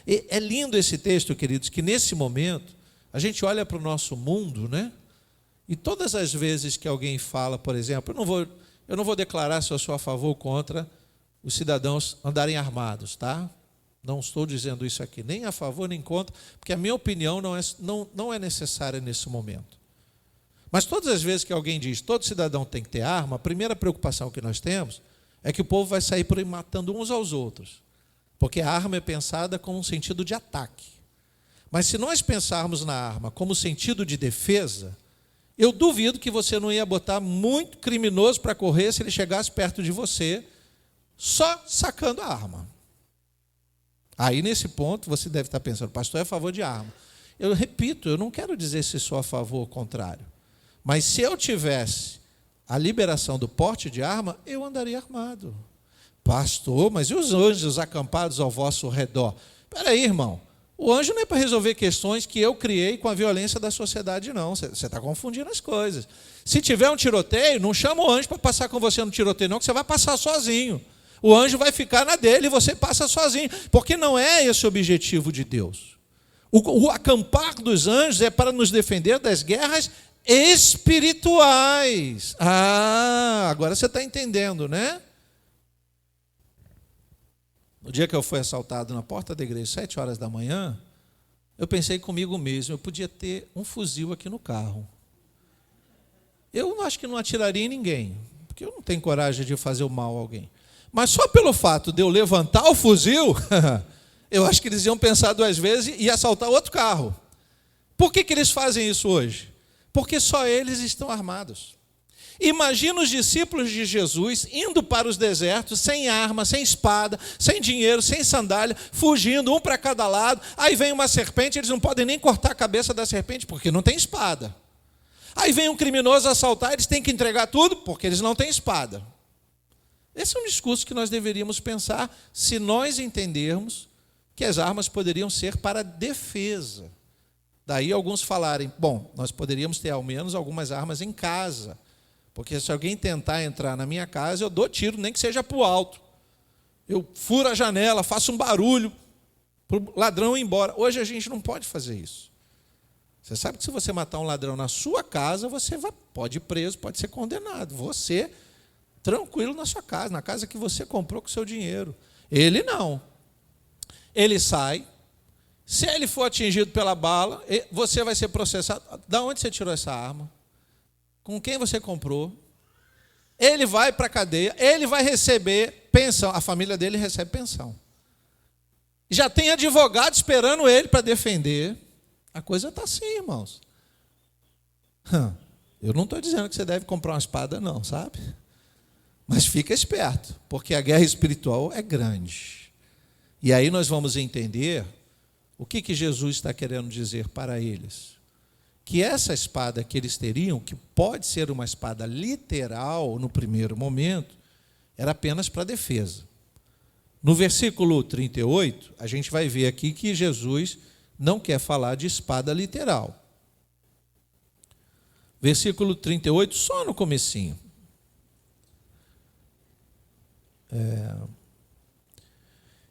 E é lindo esse texto, queridos, que nesse momento a gente olha para o nosso mundo, né? E todas as vezes que alguém fala, por exemplo, eu não vou declarar se eu sou a favor ou contra os cidadãos andarem armados, tá? Não estou dizendo isso aqui, nem a favor nem contra, porque a minha opinião não é necessária nesse momento. Mas todas as vezes que alguém diz todo cidadão tem que ter arma, a primeira preocupação que nós temos é que o povo vai sair por aí matando uns aos outros. Porque a arma é pensada com um sentido de ataque. Mas se nós pensarmos na arma como sentido de defesa, eu duvido que você não ia botar muito criminoso para correr se ele chegasse perto de você, só sacando a arma. Aí, nesse ponto, você deve estar pensando, pastor é a favor de arma. Eu repito, eu não quero dizer se sou a favor ou contrário. Mas se eu tivesse a liberação do porte de arma, eu andaria armado. Pastor, mas e os anjos acampados ao vosso redor? Espera aí, irmão. O anjo não é para resolver questões que eu criei com a violência da sociedade, não. Você está confundindo as coisas. Se tiver um tiroteio, não chama o anjo para passar com você no tiroteio, não, que você vai passar sozinho. O anjo vai ficar na dele e você passa sozinho. Porque não é esse o objetivo de Deus. O acampar dos anjos é para nos defender das guerras espirituais. Agora você está entendendo, né? No dia que eu fui assaltado na porta da igreja, 7 horas da manhã, eu pensei comigo mesmo, eu podia ter um fuzil aqui no carro. Eu acho que não atiraria em ninguém, porque eu não tenho coragem de fazer o mal a alguém. Mas só pelo fato de eu levantar o fuzil, eu acho que eles iam pensar 2 vezes e assaltar outro carro. Por que eles fazem isso hoje? Porque só eles estão armados. Imagina os discípulos de Jesus indo para os desertos, sem arma, sem espada, sem dinheiro, sem sandália, fugindo, um para cada lado. Aí vem uma serpente, eles não podem nem cortar a cabeça da serpente, porque não tem espada. Aí vem um criminoso assaltar, eles têm que entregar tudo, porque eles não têm espada. Esse é um discurso que nós deveríamos pensar, se nós entendermos que as armas poderiam ser para defesa. Daí alguns falarem, bom, nós poderíamos ter ao menos algumas armas em casa, porque se alguém tentar entrar na minha casa, eu dou tiro, nem que seja para o alto. Eu furo a janela, faço um barulho para o ladrão ir embora. Hoje a gente não pode fazer isso. Você sabe que se você matar um ladrão na sua casa, você pode ir preso, pode ser condenado. Você, tranquilo na sua casa, na casa que você comprou com o seu dinheiro. Ele não. Ele sai. Se ele for atingido pela bala, você vai ser processado. Da onde você tirou essa arma? Com quem você comprou? Ele vai para a cadeia, ele vai receber pensão, a família dele recebe pensão. Já tem advogado esperando ele para defender. A coisa está assim, irmãos. Eu não estou dizendo que você deve comprar uma espada, não, sabe? Mas fica esperto, porque a guerra espiritual é grande. E aí nós vamos entender o que Jesus está querendo dizer para eles. Que essa espada que eles teriam, que pode ser uma espada literal no primeiro momento, era apenas para defesa. No versículo 38, a gente vai ver aqui que Jesus não quer falar de espada literal. Versículo 38, só no comecinho.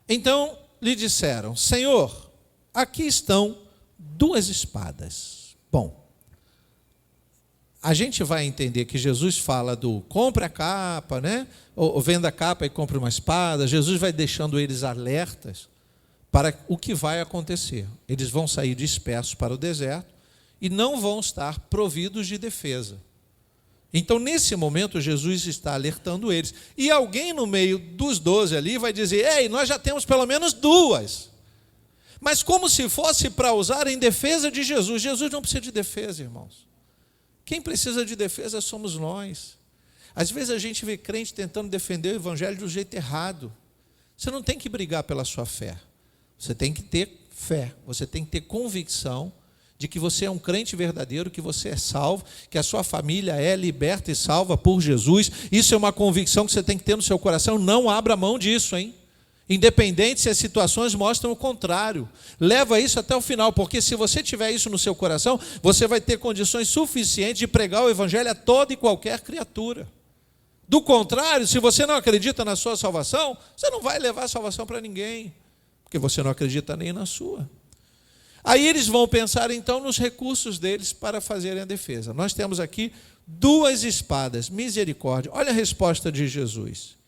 Então lhe disseram, Senhor, aqui estão 2 espadas. Bom, a gente vai entender que Jesus fala do compre a capa, né? Ou venda a capa e compre uma espada. Jesus vai deixando eles alertas para o que vai acontecer. Eles vão sair dispersos para o deserto e não vão estar providos de defesa. Então, nesse momento, Jesus está alertando eles. E alguém no meio dos 12 ali vai dizer, ei, nós já temos pelo menos 2. Mas como se fosse para usar em defesa de Jesus. Jesus não precisa de defesa, irmãos. Quem precisa de defesa somos nós. Às vezes a gente vê crente tentando defender o evangelho do jeito errado. Você não tem que brigar pela sua fé. Você tem que ter fé. Você tem que ter convicção de que você é um crente verdadeiro, que você é salvo, que a sua família é liberta e salva por Jesus. Isso é uma convicção que você tem que ter no seu coração. Não abra mão disso, hein? Independente se as situações mostram o contrário. Leva isso até o final, porque se você tiver isso no seu coração, você vai ter condições suficientes de pregar o evangelho a toda e qualquer criatura. Do contrário, se você não acredita na sua salvação, você não vai levar a salvação para ninguém, porque você não acredita nem na sua. Aí eles vão pensar então nos recursos deles para fazerem a defesa. Nós temos aqui 2 espadas, misericórdia. Olha a resposta de Jesus.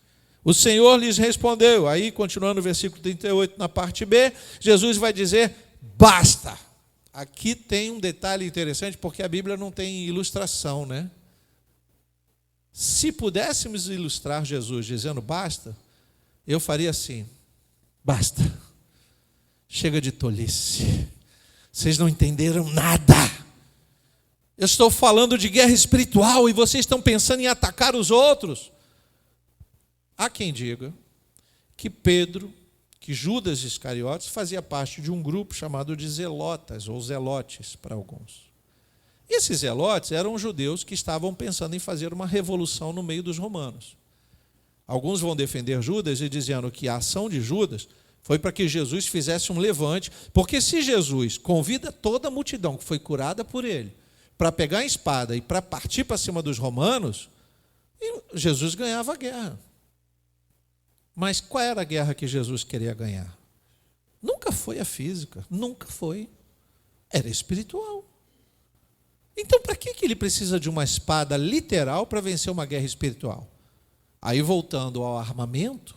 O Senhor lhes respondeu, aí continuando o versículo 38 na parte B, Jesus vai dizer, basta. Aqui tem um detalhe interessante, porque a Bíblia não tem ilustração, né? Se pudéssemos ilustrar Jesus dizendo basta, eu faria assim, basta. Chega de tolice. Vocês não entenderam nada. Eu estou falando de guerra espiritual e vocês estão pensando em atacar os outros. Há quem diga que Pedro, que Judas Iscariotes, fazia parte de um grupo chamado de zelotas, ou zelotes para alguns. E esses zelotes eram judeus que estavam pensando em fazer uma revolução no meio dos romanos. Alguns vão defender Judas e dizendo que a ação de Judas foi para que Jesus fizesse um levante, porque se Jesus convida toda a multidão que foi curada por ele para pegar a espada e para partir para cima dos romanos, Jesus ganhava a guerra. Mas qual era a guerra que Jesus queria ganhar? Nunca foi a física, nunca foi. Era espiritual. Então, para que ele precisa de uma espada literal para vencer uma guerra espiritual? Aí, voltando ao armamento,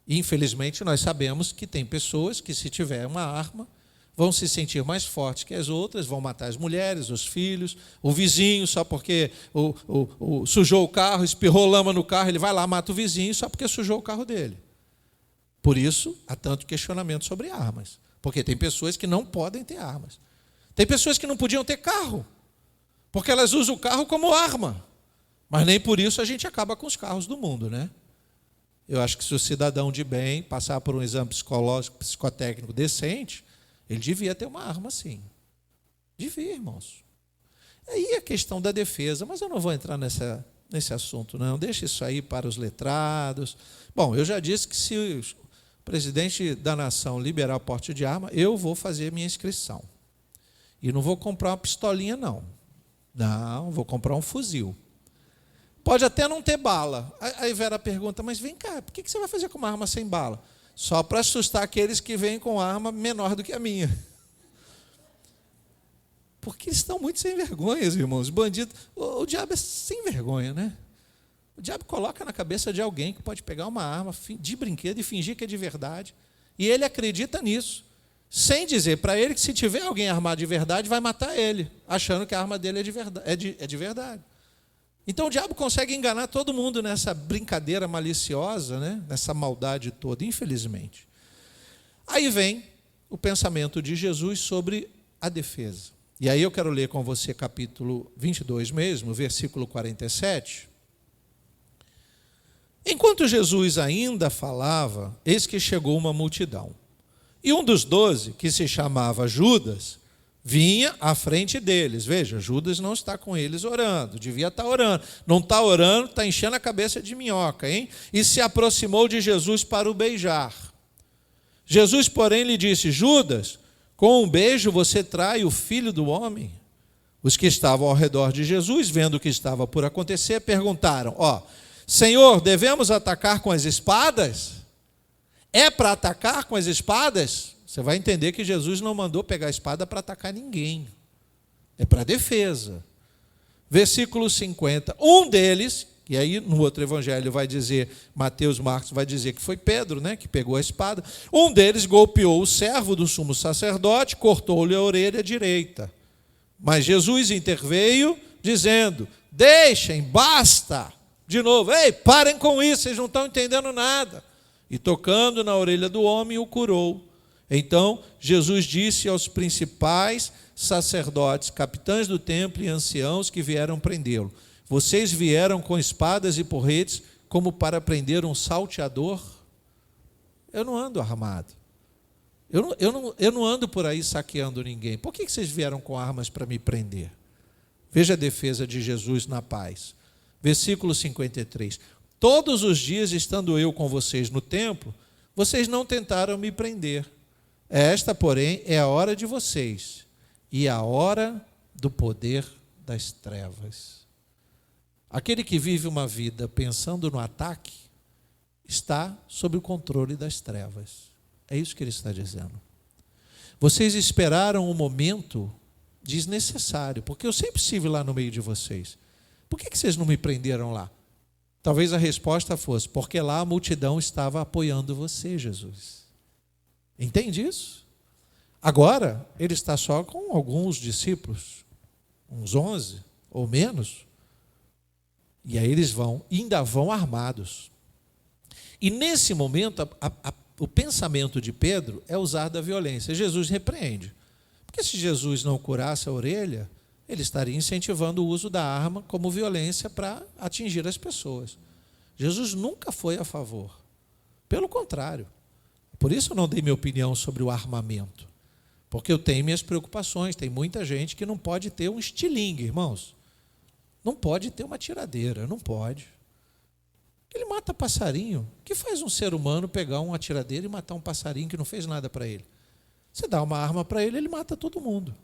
infelizmente, nós sabemos que tem pessoas que, se tiver uma arma, vão se sentir mais fortes que as outras, vão matar as mulheres, os filhos, o vizinho, só porque sujou o carro, espirrou lama no carro, ele vai lá, mata o vizinho, só porque sujou o carro dele. Por isso, há tanto questionamento sobre armas, porque tem pessoas que não podem ter armas. Tem pessoas que não podiam ter carro, porque elas usam o carro como arma. Mas nem por isso a gente acaba com os carros do mundo, né? Eu acho que se o cidadão de bem passar por um exame psicológico, psicotécnico decente, ele devia ter uma arma, sim. Devia, irmãos. Aí a questão da defesa, mas eu não vou entrar nesse assunto, não. Deixa isso aí para os letrados. Bom, eu já disse que se o presidente da nação liberar o porte de arma, eu vou fazer minha inscrição. E não vou comprar uma pistolinha, não. Não, vou comprar um fuzil. Pode até não ter bala. Aí Vera pergunta, mas vem cá, por que você vai fazer com uma arma sem bala? Só para assustar aqueles que vêm com arma menor do que a minha. Porque eles estão muito sem vergonha, irmãos. Bandido, o diabo é sem vergonha, né? O diabo coloca na cabeça de alguém que pode pegar uma arma de brinquedo e fingir que é de verdade. E ele acredita nisso. Sem dizer para ele que se tiver alguém armado de verdade, vai matar ele, achando que a arma dele é de verdade. Então o diabo consegue enganar todo mundo nessa brincadeira maliciosa, né? Nessa maldade toda, infelizmente. Aí vem o pensamento de Jesus sobre a defesa. E aí eu quero ler com você capítulo 22 mesmo, versículo 47. Enquanto Jesus ainda falava, eis que chegou uma multidão. E um dos 12, que se chamava Judas, vinha à frente deles. Veja, Judas não está com eles orando, devia estar orando. Não está orando, está enchendo a cabeça de minhoca, hein? E se aproximou de Jesus para o beijar. Jesus, porém, lhe disse, Judas, com um beijo você trai o Filho do Homem? Os que estavam ao redor de Jesus, vendo o que estava por acontecer, perguntaram, Senhor, devemos atacar com as espadas? É para atacar com as espadas? Você vai entender que Jesus não mandou pegar a espada para atacar ninguém. É para defesa. Versículo 50. Um deles, e aí no outro evangelho vai dizer, Mateus, Marcos vai dizer que foi Pedro, né, que pegou a espada. Um deles golpeou o servo do sumo sacerdote, cortou-lhe a orelha direita. Mas Jesus interveio, dizendo, deixem, basta. De novo, ei, parem com isso, vocês não estão entendendo nada. E tocando na orelha do homem, o curou. Então, Jesus disse aos principais sacerdotes, capitães do templo e anciãos que vieram prendê-lo, vocês vieram com espadas e porretes como para prender um salteador? Eu não ando armado. Eu não ando por aí saqueando ninguém. Por que vocês vieram com armas para me prender? Veja a defesa de Jesus na paz. Versículo 53. Todos os dias, estando eu com vocês no templo, vocês não tentaram me prender. Esta, porém, é a hora de vocês e a hora do poder das trevas. Aquele que vive uma vida pensando no ataque está sob o controle das trevas. É isso que ele está dizendo. Vocês esperaram um momento desnecessário, porque eu sempre estive lá no meio de vocês. Por que vocês não me prenderam lá? Talvez a resposta fosse, porque lá a multidão estava apoiando você, Jesus. Entende isso? Agora, ele está só com alguns discípulos, uns 11 ou menos, e aí eles ainda vão armados. E nesse momento, o pensamento de Pedro é usar da violência. Jesus repreende. Porque se Jesus não curasse a orelha, ele estaria incentivando o uso da arma como violência para atingir as pessoas. Jesus nunca foi a favor. Pelo contrário. Por isso eu não dei minha opinião sobre o armamento. Porque eu tenho minhas preocupações. Tem muita gente que não pode ter um estilingue, irmãos. Não pode ter uma tiradeira, não pode. Ele mata passarinho. O que faz um ser humano pegar uma tiradeira e matar um passarinho que não fez nada para ele? Você dá uma arma para ele, ele mata todo mundo.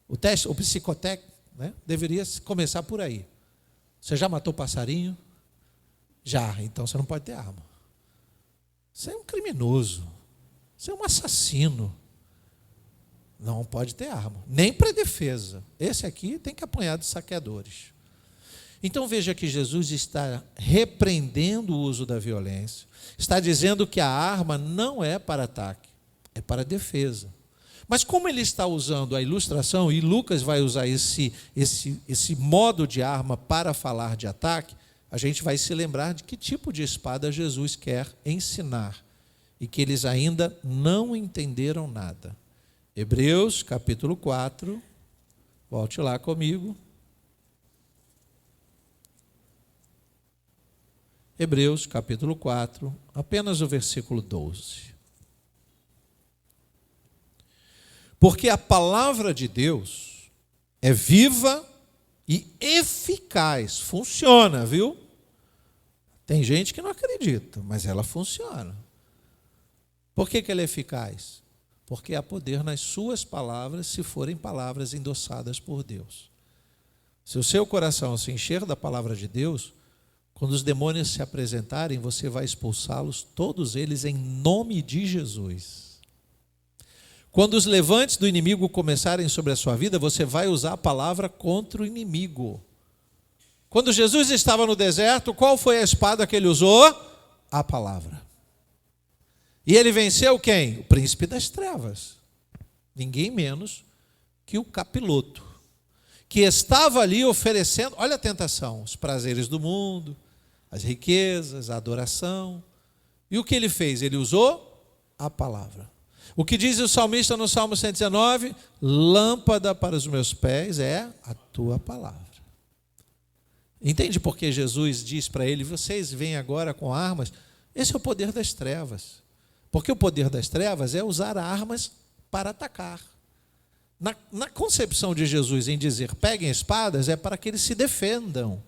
O psicotécnico, né, deveria começar por aí. Você já matou passarinho? Já, então você não pode ter arma. Você é um criminoso. Você é um assassino. Não pode ter arma. Nem para defesa. Esse aqui tem que apanhar dos saqueadores. Então veja que Jesus está repreendendo o uso da violência. Está dizendo que a arma não é para ataque, é para defesa. Mas como ele está usando a ilustração, e Lucas vai usar esse modo de arma para falar de ataque, a gente vai se lembrar de que tipo de espada Jesus quer ensinar e que eles ainda não entenderam nada. Hebreus capítulo 4, volte lá comigo. Hebreus capítulo 4, apenas o versículo 12. Porque a palavra de Deus é viva e eficaz. Funciona, viu? Tem gente que não acredita, mas ela funciona. Por que ela é eficaz? Porque há poder nas suas palavras, se forem palavras endossadas por Deus. Se o seu coração se encher da palavra de Deus, quando os demônios se apresentarem, você vai expulsá-los, todos eles, em nome de Jesus. Quando os levantes do inimigo começarem sobre a sua vida, você vai usar a palavra contra o inimigo. Quando Jesus estava no deserto, qual foi a espada que ele usou? A palavra. E ele venceu quem? O príncipe das trevas. Ninguém menos que o capiloto, que estava ali oferecendo, olha a tentação, os prazeres do mundo, as riquezas, a adoração. E o que ele fez? Ele usou a palavra. O que diz o salmista no Salmo 119? Lâmpada para os meus pés é a tua palavra. Entende por que Jesus diz para ele, vocês vêm agora com armas? Esse é o poder das trevas. Porque o poder das trevas é usar armas para atacar. Na concepção de Jesus em dizer, peguem espadas, é para que eles se defendam.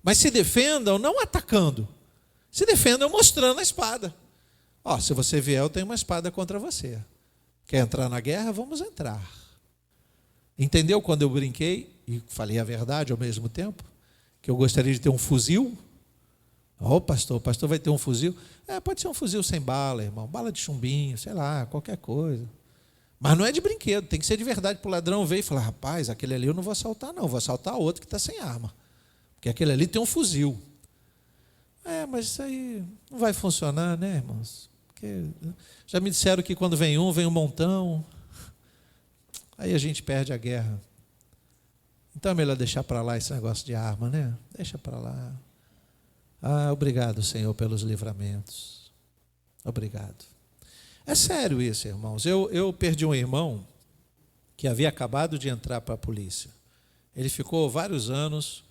Mas se defendam não atacando. Se defendam mostrando a espada. Ó, se você vier, eu tenho uma espada contra você. Quer entrar na guerra? Vamos entrar. Entendeu quando eu brinquei e falei a verdade ao mesmo tempo? Que eu gostaria de ter um fuzil? O pastor vai ter um fuzil? Pode ser um fuzil sem bala, irmão. Bala de chumbinho, sei lá, qualquer coisa. Mas não é de brinquedo, tem que ser de verdade para o ladrão ver e falar, rapaz, aquele ali eu não vou assaltar não, vou assaltar outro que está sem arma. Porque aquele ali tem um fuzil. Mas isso aí não vai funcionar, né, irmãos? Porque já me disseram que quando vem um montão. Aí a gente perde a guerra. Então é melhor deixar para lá esse negócio de arma, né? Deixa para lá. Obrigado, Senhor, pelos livramentos. Obrigado. É sério isso, irmãos. Eu perdi um irmão que havia acabado de entrar para a polícia. Ele ficou vários anos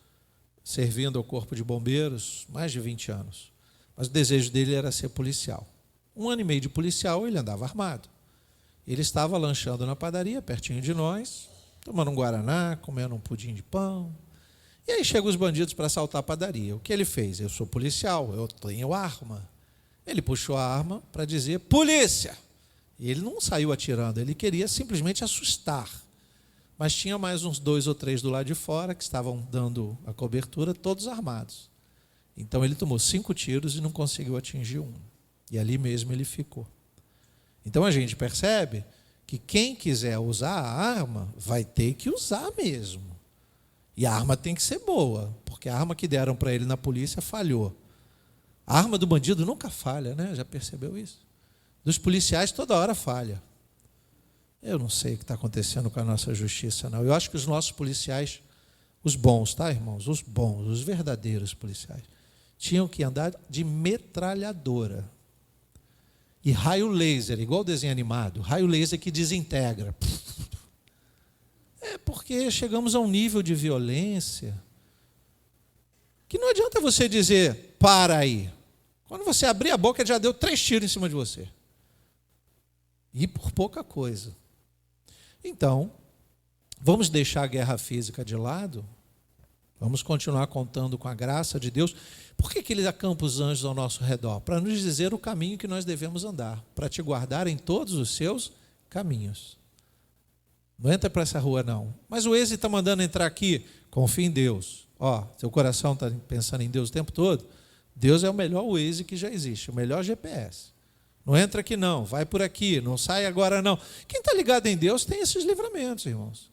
servindo ao corpo de bombeiros, mais de 20 anos. Mas o desejo dele era ser policial. 1 ano e meio de policial, ele andava armado. Ele estava lanchando na padaria, pertinho de nós, tomando um guaraná, comendo um pudim de pão. E aí chegam os bandidos para assaltar a padaria. O que ele fez? Eu sou policial, eu tenho arma. Ele puxou a arma para dizer, polícia! E ele não saiu atirando, ele queria simplesmente assustar. Mas tinha mais uns 2 ou 3 do lado de fora que estavam dando a cobertura, todos armados. Então ele tomou 5 tiros e não conseguiu atingir um. E ali mesmo ele ficou. Então a gente percebe que quem quiser usar a arma vai ter que usar mesmo. E a arma tem que ser boa, porque a arma que deram para ele na polícia falhou. A arma do bandido nunca falha, né? Já percebeu isso? Dos policiais toda hora falha. Eu não sei o que está acontecendo com a nossa justiça, não. Eu acho que os nossos policiais, os bons, tá, irmãos? Os bons, os verdadeiros policiais, tinham que andar de metralhadora. E raio laser, igual desenho animado, raio laser que desintegra. Porque chegamos a um nível de violência que não adianta você dizer, para aí. Quando você abrir a boca, já deu 3 tiros em cima de você. E por pouca coisa. Então, vamos deixar a guerra física de lado? Vamos continuar contando com a graça de Deus. Por que Ele acampa os anjos ao nosso redor? Para nos dizer o caminho que nós devemos andar, para te guardar em todos os seus caminhos. Não entra para essa rua, não. Mas o Waze está mandando entrar aqui. Confia em Deus. Seu coração está pensando em Deus o tempo todo. Deus é o melhor Waze que já existe, o melhor GPS. Não entra aqui, não. Vai por aqui. Não sai agora, não. Quem está ligado em Deus tem esses livramentos, irmãos.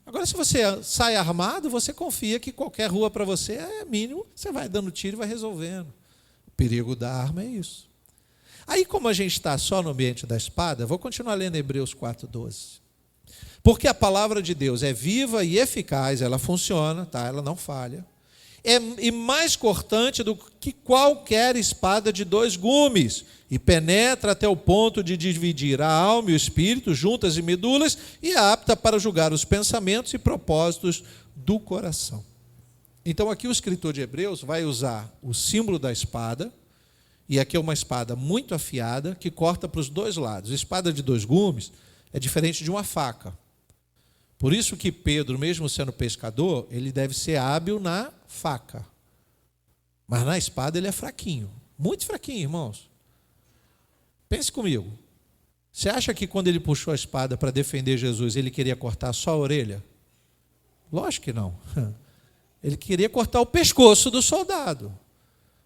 Agora, se você sai armado, você confia que qualquer rua para você é mínimo, você vai dando tiro e vai resolvendo. O perigo da arma é isso. Aí, como a gente está só no ambiente da espada, vou continuar lendo Hebreus 4:12. Porque a palavra de Deus é viva e eficaz, ela funciona, tá? Ela não falha. E mais cortante do que qualquer espada de 2 gumes, e penetra até o ponto de dividir a alma e o espírito, juntas e medulas, e é apta para julgar os pensamentos e propósitos do coração. Então aqui o escritor de Hebreus vai usar o símbolo da espada, e aqui é uma espada muito afiada, que corta para os 2 lados. A espada de 2 gumes é diferente de uma faca. Por isso que Pedro, mesmo sendo pescador, ele deve ser hábil na faca. Mas na espada ele é fraquinho. Muito fraquinho, irmãos. Pense comigo. Você acha que quando ele puxou a espada para defender Jesus, ele queria cortar só a orelha? Lógico que não. Ele queria cortar o pescoço do soldado.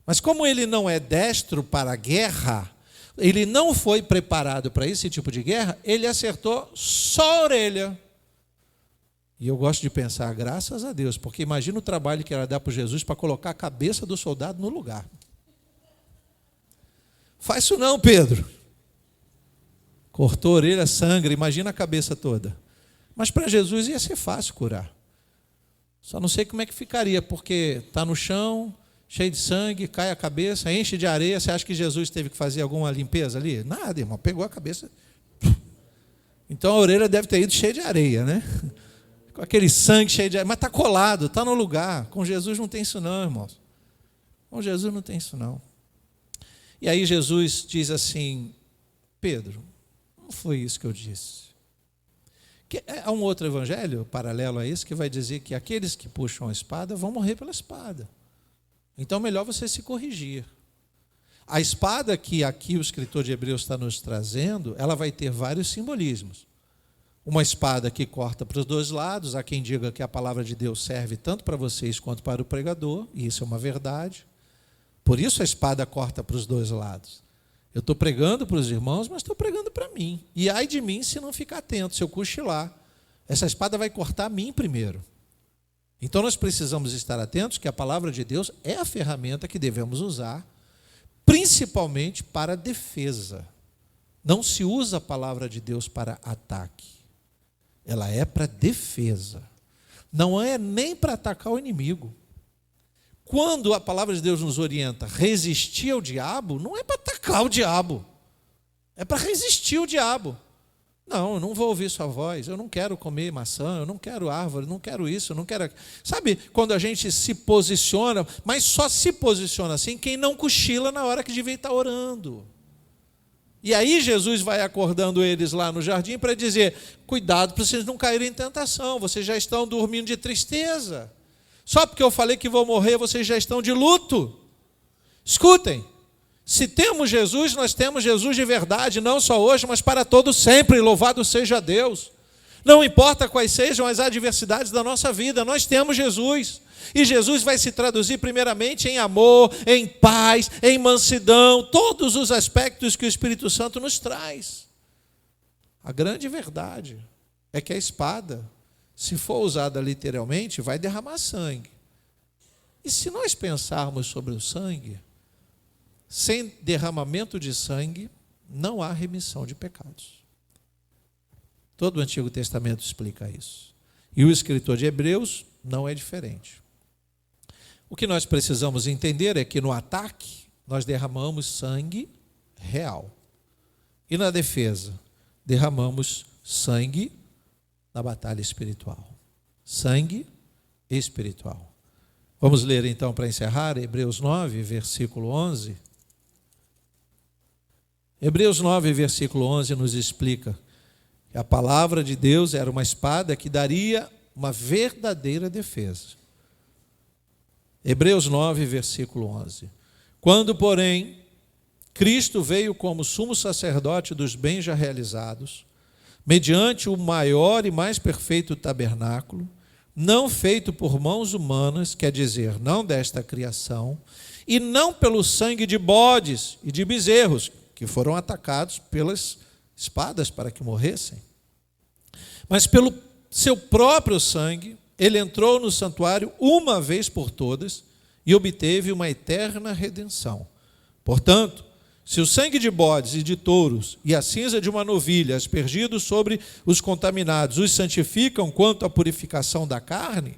Mas como ele não é destro para a guerra, ele não foi preparado para esse tipo de guerra, ele acertou só a orelha. E eu gosto de pensar, graças a Deus, porque imagina o trabalho que era dar para Jesus para colocar a cabeça do soldado no lugar. Faz isso não, Pedro. Cortou a orelha, sangue, imagina a cabeça toda. Mas para Jesus ia ser fácil curar. Só não sei como é que ficaria, porque está no chão, cheio de sangue, cai a cabeça, enche de areia. Você acha que Jesus teve que fazer alguma limpeza ali? Nada, irmão, pegou a cabeça. Então a orelha deve ter ido cheia de areia, né? Com aquele sangue cheio de areia, mas está colado, está no lugar. Com Jesus não tem isso não, irmãos. Com Jesus não tem isso não. E aí Jesus diz assim, Pedro, não foi isso que eu disse. Há um outro evangelho paralelo a esse que vai dizer que aqueles que puxam a espada vão morrer pela espada. Então melhor você se corrigir. A espada que aqui o escritor de Hebreus está nos trazendo, ela vai ter vários simbolismos. Uma espada que corta para os 2 lados, há quem diga que a palavra de Deus serve tanto para vocês quanto para o pregador, e isso é uma verdade. Por isso a espada corta para os 2 lados. Eu estou pregando para os irmãos, mas estou pregando para mim. E ai de mim se não ficar atento, se eu cochilar. Essa espada vai cortar a mim primeiro. Então nós precisamos estar atentos que a palavra de Deus é a ferramenta que devemos usar, principalmente para defesa. Não se usa a palavra de Deus para ataque. Ela é para defesa. Não é nem para atacar o inimigo. Quando a palavra de Deus nos orienta a resistir ao diabo, não é para atacar o diabo. É para resistir ao diabo. Não, eu não vou ouvir sua voz, eu não quero comer maçã, eu não quero árvore, não quero isso, eu não quero... Sabe, quando a gente se posiciona, mas só se posiciona assim quem não cochila na hora que devia estar orando. E aí Jesus vai acordando eles lá no jardim para dizer, cuidado para vocês não caírem em tentação, vocês já estão dormindo de tristeza. Só porque eu falei que vou morrer, vocês já estão de luto. Escutem, se temos Jesus, nós temos Jesus de verdade, não só hoje, mas para todo sempre, louvado seja Deus. Não importa quais sejam as adversidades da nossa vida, nós temos Jesus. E Jesus vai se traduzir primeiramente em amor, em paz, em mansidão, todos os aspectos que o Espírito Santo nos traz. A grande verdade é que a espada, se for usada literalmente, vai derramar sangue. E se nós pensarmos sobre o sangue, sem derramamento de sangue, não há remissão de pecados. Todo o Antigo Testamento explica isso. E o escritor de Hebreus não é diferente. O que nós precisamos entender é que no ataque, nós derramamos sangue real. E na defesa, derramamos sangue na batalha espiritual. Sangue espiritual. Vamos ler então para encerrar, Hebreus 9, versículo 11. Hebreus 9, versículo 11 nos explica A palavra de Deus era uma espada que daria uma verdadeira defesa. Hebreus 9, versículo 11. Quando, porém, Cristo veio como sumo sacerdote dos bens já realizados, mediante o maior e mais perfeito tabernáculo, não feito por mãos humanas, quer dizer, não desta criação, e não pelo sangue de bodes e de bezerros, que foram atacados pelas espadas para que morressem, mas pelo seu próprio sangue, ele entrou no santuário uma vez por todas e obteve uma eterna redenção. Portanto, se o sangue de bodes e de touros e a cinza de uma novilha aspergidos sobre os contaminados os santificam quanto à purificação da carne,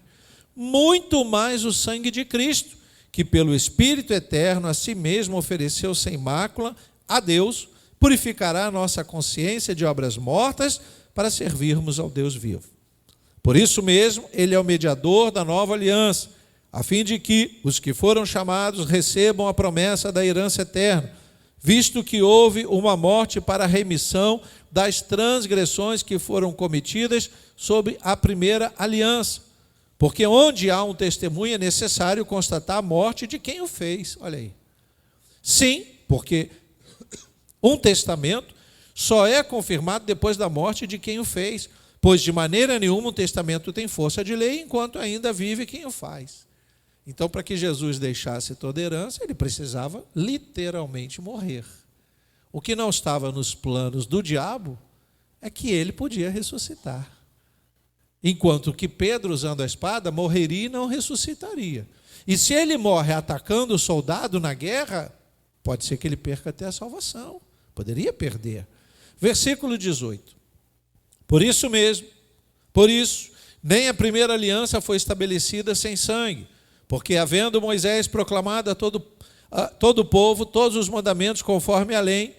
muito mais o sangue de Cristo, que pelo Espírito eterno a si mesmo ofereceu sem mácula a Deus, purificará a nossa consciência de obras mortas para servirmos ao Deus vivo. Por isso mesmo, ele é o mediador da nova aliança, a fim de que os que foram chamados recebam a promessa da herança eterna, visto que houve uma morte para a remissão das transgressões que foram cometidas sob a primeira aliança. Porque onde há um testemunho é necessário constatar a morte de quem o fez. Olha aí. Sim, porque um testamento só é confirmado depois da morte de quem o fez, pois de maneira nenhuma um testamento tem força de lei enquanto ainda vive quem o faz. Então, para que Jesus deixasse toda a herança, ele precisava literalmente morrer. O que não estava nos planos do diabo é que ele podia ressuscitar. Enquanto que Pedro, usando a espada, morreria e não ressuscitaria. E se ele morre atacando o soldado na guerra, pode ser que ele perca até a salvação. Poderia perder. Versículo 18. Por isso, nem a primeira aliança foi estabelecida sem sangue, porque havendo Moisés proclamado a todo o povo todos os mandamentos conforme a lei,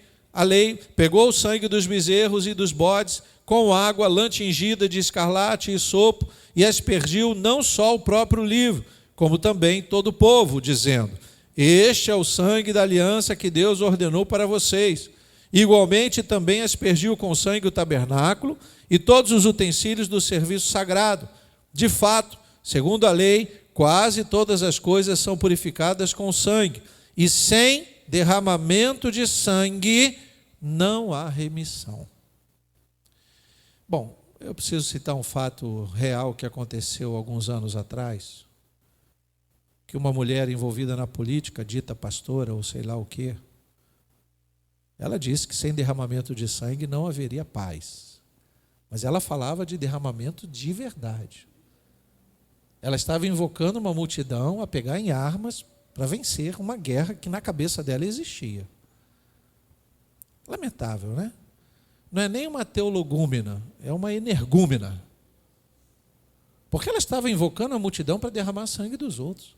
pegou o sangue dos bezerros e dos bodes com água, lã tingida de escarlate e sopo, e aspergiu não só o próprio livro, como também todo o povo, dizendo: este é o sangue da aliança que Deus ordenou para vocês. Igualmente também aspergiu com sangue o tabernáculo e todos os utensílios do serviço sagrado. De fato, segundo a lei, quase todas as coisas são purificadas com sangue, e sem derramamento de sangue não há remissão. Bom, eu preciso citar um fato real que aconteceu alguns anos atrás, que uma mulher envolvida na política, dita pastora ou sei lá o quê, ela disse que sem derramamento de sangue não haveria paz. Mas ela falava de derramamento de verdade. Ela estava invocando uma multidão a pegar em armas para vencer uma guerra que na cabeça dela existia. Lamentável, né? Não é nem uma teologúmena, é uma energúmena. Porque ela estava invocando a multidão para derramar sangue dos outros.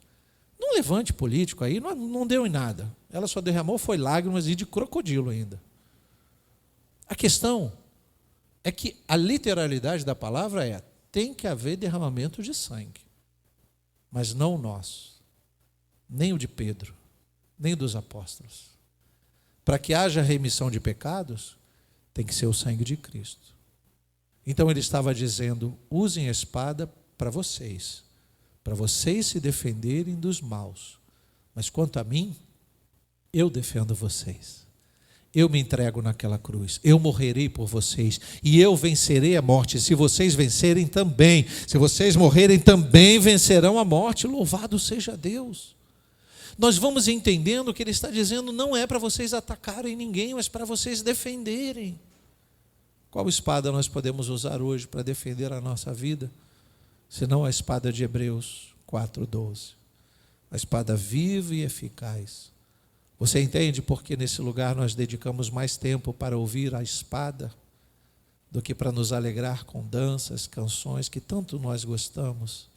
Não levante político aí, não deu em nada. Ela só derramou, foi lágrimas e de crocodilo ainda. A questão é que a literalidade da palavra é: tem que haver derramamento de sangue. Mas não o nosso, nem o de Pedro, nem o dos apóstolos. Para que haja remissão de pecados, tem que ser o sangue de Cristo. Então ele estava dizendo: usem a espada para vocês se defenderem dos maus. Mas quanto a mim, eu defendo vocês. Eu me entrego naquela cruz, eu morrerei por vocês e eu vencerei a morte. Se vocês vencerem também, se vocês morrerem também vencerão a morte. Louvado seja Deus. Nós vamos entendendo que ele está dizendo: não é para vocês atacarem ninguém, mas para vocês defenderem. Qual espada nós podemos usar hoje para defender a nossa vida? Senão a espada de Hebreus 4:12. A espada viva e eficaz. Você entende por que nesse lugar nós dedicamos mais tempo para ouvir a espada do que para nos alegrar com danças, canções que tanto nós gostamos?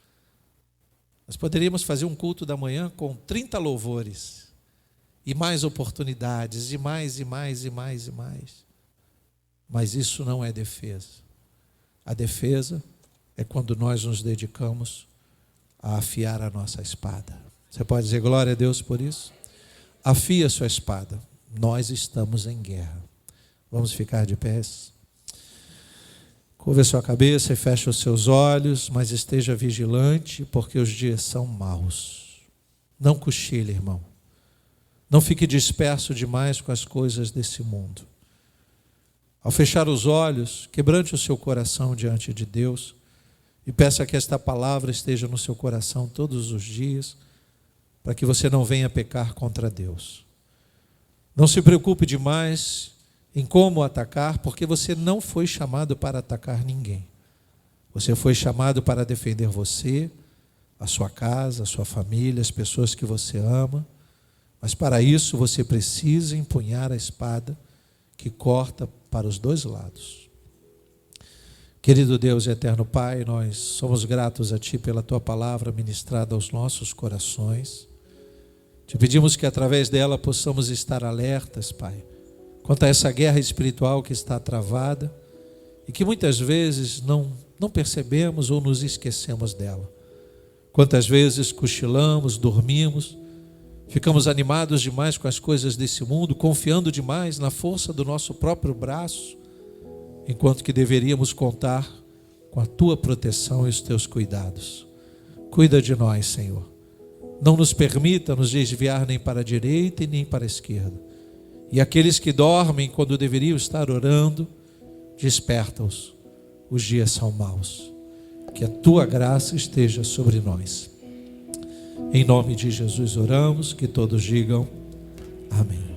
Nós poderíamos fazer um culto da manhã com 30 louvores e mais oportunidades, e mais, e mais, e mais, e mais. Mas isso não é defesa. A defesa é quando nós nos dedicamos a afiar a nossa espada. Você pode dizer glória a Deus por isso? Afia a sua espada. Nós estamos em guerra. Vamos ficar de pés. Curva a sua cabeça e feche os seus olhos, mas esteja vigilante, porque os dias são maus. Não cochile, irmão. Não fique disperso demais com as coisas desse mundo. Ao fechar os olhos, quebrante o seu coração diante de Deus e peça que esta palavra esteja no seu coração todos os dias, para que você não venha pecar contra Deus. Não se preocupe demais em como atacar, porque você não foi chamado para atacar ninguém. Você foi chamado para defender você, a sua casa, a sua família, as pessoas que você ama. Mas para isso você precisa empunhar a espada que corta para os dois lados. Querido Deus e eterno Pai, nós somos gratos a Ti pela Tua palavra ministrada aos nossos corações. Te pedimos que através dela possamos estar alertas, Pai, quanto a essa guerra espiritual que está travada e que muitas vezes não percebemos ou nos esquecemos dela. Quantas vezes cochilamos, dormimos, ficamos animados demais com as coisas desse mundo, confiando demais na força do nosso próprio braço, enquanto que deveríamos contar com a Tua proteção e os Teus cuidados. Cuida de nós, Senhor. Não nos permita nos desviar nem para a direita e nem para a esquerda. E aqueles que dormem quando deveriam estar orando, desperta-os. Os dias são maus. Que a Tua graça esteja sobre nós. Em nome de Jesus oramos, que todos digam amém.